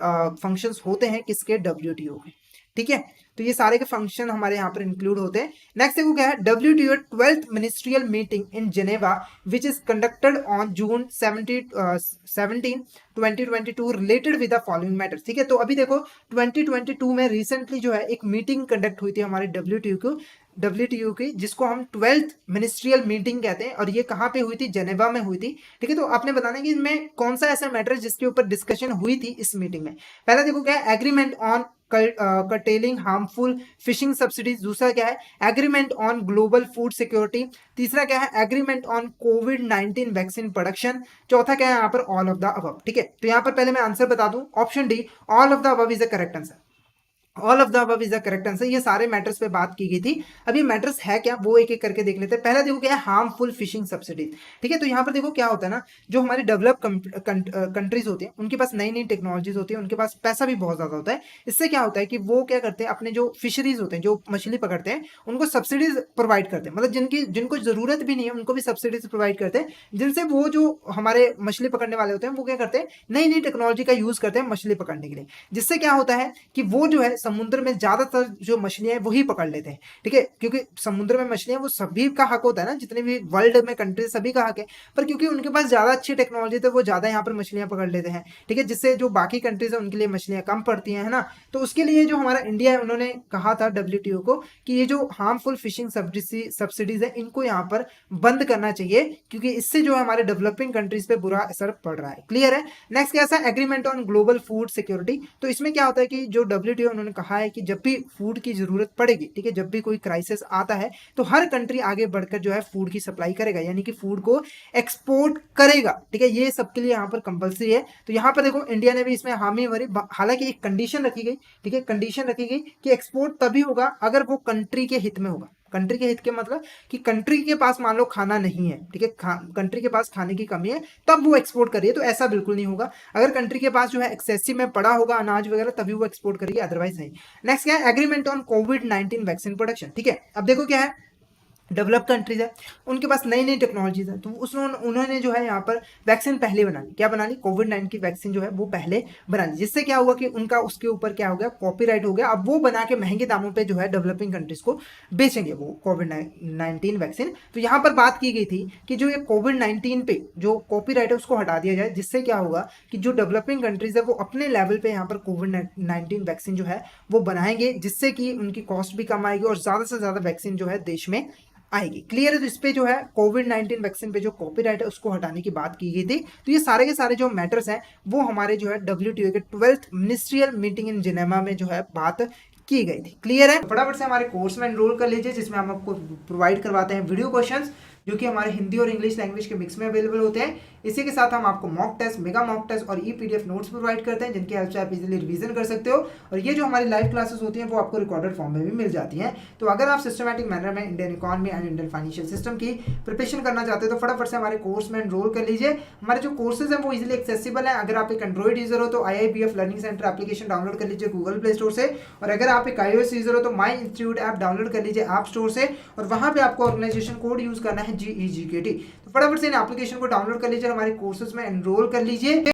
फंक्शंस होते हैं किसके, WTO के। ठीक है, तो ये सारे के फंक्शन हमारे यहाँ पर इंक्लूड होते हैं। नेक्स्ट देखो क्या है, WTO 12th ministerial meeting in Geneva which is conducted on June 17 2022 related with the following matters. ठीक है, तो अभी देखो 2022 में रिसेंटली जो है एक मीटिंग कंडक्ट हुई थी हमारे WTO की, जिसको हम 12th मिनिस्ट्रियल मीटिंग कहते हैं, और ये कहाँ पे हुई थी, जेनेवा में हुई थी। ठीक है, तो आपने बताना कि इनमें कौन सा ऐसा मैटर है जिसके ऊपर डिस्कशन हुई थी इस मीटिंग में। पहला देखो क्या है, agreement on curtailing harmful fishing subsidies. दूसरा क्या है, agreement on global food security. तीसरा क्या है, agreement on covid vaccine production. चौथा क्या है यहाँ पर, ऑल ऑफ द अबव। ठीक है, तो यहाँ पर पहले मैं आंसर बता दूं, option D all of the above is the correct answer. All of the above is the correct answer. ये सारे मैटर्स पे बात की गई थी। अब ये मैटर्स है क्या, वो एक एक करके देख लेते हैं। पहला देखो क्या है, हार्मफुल फिशिंग सब्सिडीज। ठीक है, तो यहाँ पर देखो क्या होता है ना, जो हमारी डेवलप कंट्रीज होती हैं उनके पास नई नई टेक्नोलॉजीज होती है, उनके पास पैसा भी बहुत ज्यादा होता है। इससे क्या होता है कि वो क्या करते हैं, अपने जो फिशरीज होते हैं, जो मछली पकड़ते हैं, उनको सब्सिडीज प्रोवाइड करते हैं। मतलब जिनको जरूरत भी नहीं है उनको भी सब्सिडीज प्रोवाइड करते हैं, जिनसे वो जो हमारे मछली पकड़ने वाले होते हैं वो क्या करते हैं, नई नई टेक्नोलॉजी का यूज करते हैं मछली पकड़ने के लिए। जिससे क्या होता है कि वो जो है समुद्र में ज्यादातर जो मछलियां हैं वही पकड़ लेते हैं। ठीक है, क्योंकि समुद्र में मछलियां वो सभी का हक होता है ना, जितने भी वर्ल्ड में कंट्री सभी का हक है, पर क्योंकि उनके पास ज्यादा अच्छी टेक्नोलॉजी तो वो ज्यादा यहाँ पर मछलियां पकड़ लेते हैं। ठीक है, जिससे जो बाकी कंट्रीज है उनके लिए मछलियां कम पड़ती हैं, है ना। तो उसके लिए जो हमारा इंडिया है उन्होंने कहा था WTO को कि ये जो हार्मफुल फिशिंग सब्सिडीज है इनको यहाँ पर बंद करना चाहिए, क्योंकि इससे जो है हमारे डेवलपिंग कंट्रीज पे बुरा असर पड़ रहा है। क्लियर है? नेक्स्ट कैसा, agreement on global food security. तो इसमें क्या होता है कि जो WTO उन्होंने कहा है कि जब भी फूड की जरूरत पड़ेगी, ठीक है, जब भी कोई क्राइसिस आता है तो हर कंट्री आगे बढ़कर जो है फूड की सप्लाई करेगा, यानी कि फूड को एक्सपोर्ट करेगा। ठीक है, ये सबके लिए यहाँ पर कंपलसरी है। तो यहाँ पर देखो इंडिया ने भी इसमें हामी भरी, हालांकि एक कंडीशन रखी गई। ठीक है, कंडीशन रखी गई कि एक्सपोर्ट तभी होगा अगर वो कंट्री के हित में होगा। कंट्री के हित के मतलब कि कंट्री के पास मान लो खाना नहीं है, ठीक है, कंट्री के पास खाने की कमी है, तब वो एक्सपोर्ट करिए। तो ऐसा बिल्कुल नहीं होगा, अगर कंट्री के पास जो है एक्सेसिव में पड़ा होगा अनाज वगैरह तभी वो एक्सपोर्ट करेगी, अदरवाइज नहीं। नेक्स्ट क्या है, agreement on covid vaccine production. ठीक है, अब देखो क्या है, डेवलप कंट्रीज है उनके पास नई नई टेक्नोलॉजीज है, तो उन्होंने जो है यहाँ पर वैक्सीन पहले बना ली। क्या बना ली, कोविड-19 की वैक्सीन जो है वो पहले बना ली, जिससे क्या हुआ कि उनका उसके ऊपर क्या हो गया, कॉपीराइट हो गया। अब वो बना के महंगे दामों पे जो है डेवलपिंग कंट्रीज को बेचेंगे वो कोविड-19 वैक्सीन। तो यहाँ पर बात की गई थी कि जो ये कोविड-19 पे जो कॉपीराइट है उसको हटा दिया जाए, जिससे क्या होगा कि जो डेवलपिंग कंट्रीज है वो अपने लेवल पे यहाँ पर कोविड-19 वैक्सीन जो है वो बनाएंगे, जिससे कि उनकी कॉस्ट भी कम आएगी और ज्यादा से ज्यादा वैक्सीन जो है देश में आएगी। क्लियर है? तो इस पे जो है कोविड-19 वैक्सीन पे जो कॉपीराइट है उसको हटाने की बात की गई थी। तो ये सारे के सारे जो मैटर्स हैं वो हमारे जो है WTO के 12th ministerial meeting in Geneva में जो है बात की गई थी। क्लियर है? फटाफट से हमारे कोर्स में एनरोल कर लीजिए, जिसमें हम आपको प्रोवाइड करवाते हैं वीडियो क्वेश्चंस जो कि हमारे हिंदी और इंग्लिश लैंग्वेज के मिक्स में अवेलेबल होते हैं। इसी के साथ हम आपको mock test, mega mock test और PDF नोट्स प्रोवाइड करते हैं, जिनकी हेल्प से आप इजीली रिवीजन कर सकते हो। और ये जो हमारी लाइव क्लासेस होती हैं वो आपको रिकॉर्डेड फॉर्म में भी मिल जाती हैं। तो अगर आप सिस्टमैटिक मैनर में Indian economy and Indian financial system की प्रिपरेशन करना चाहते हो तो फटाफट से हमारे कोर्स में एनरोल कर लीजिए। हमारे जो कोर्सेज हैं वो इजीली एक्सेसिबल हैं। अगर आप एक एंड्रॉइड यूजर हो तो IIBF learning centre application download कर लीजिए गूगल प्ले स्टोर से, और अगर आप एक iOS यूजर हो तो माई इंस्टीट्यूट ऐप डाउनलोड कर लीजिए ऐप स्टोर से, और वहां पे आपको ऑर्गेनाइजेशन कोड यूज करना है GEGKT। तो फटाफट से इन एप्लीकेशन को डाउनलोड कर लीजिए, हमारे कोर्सेज में एनरोल कर लीजिए।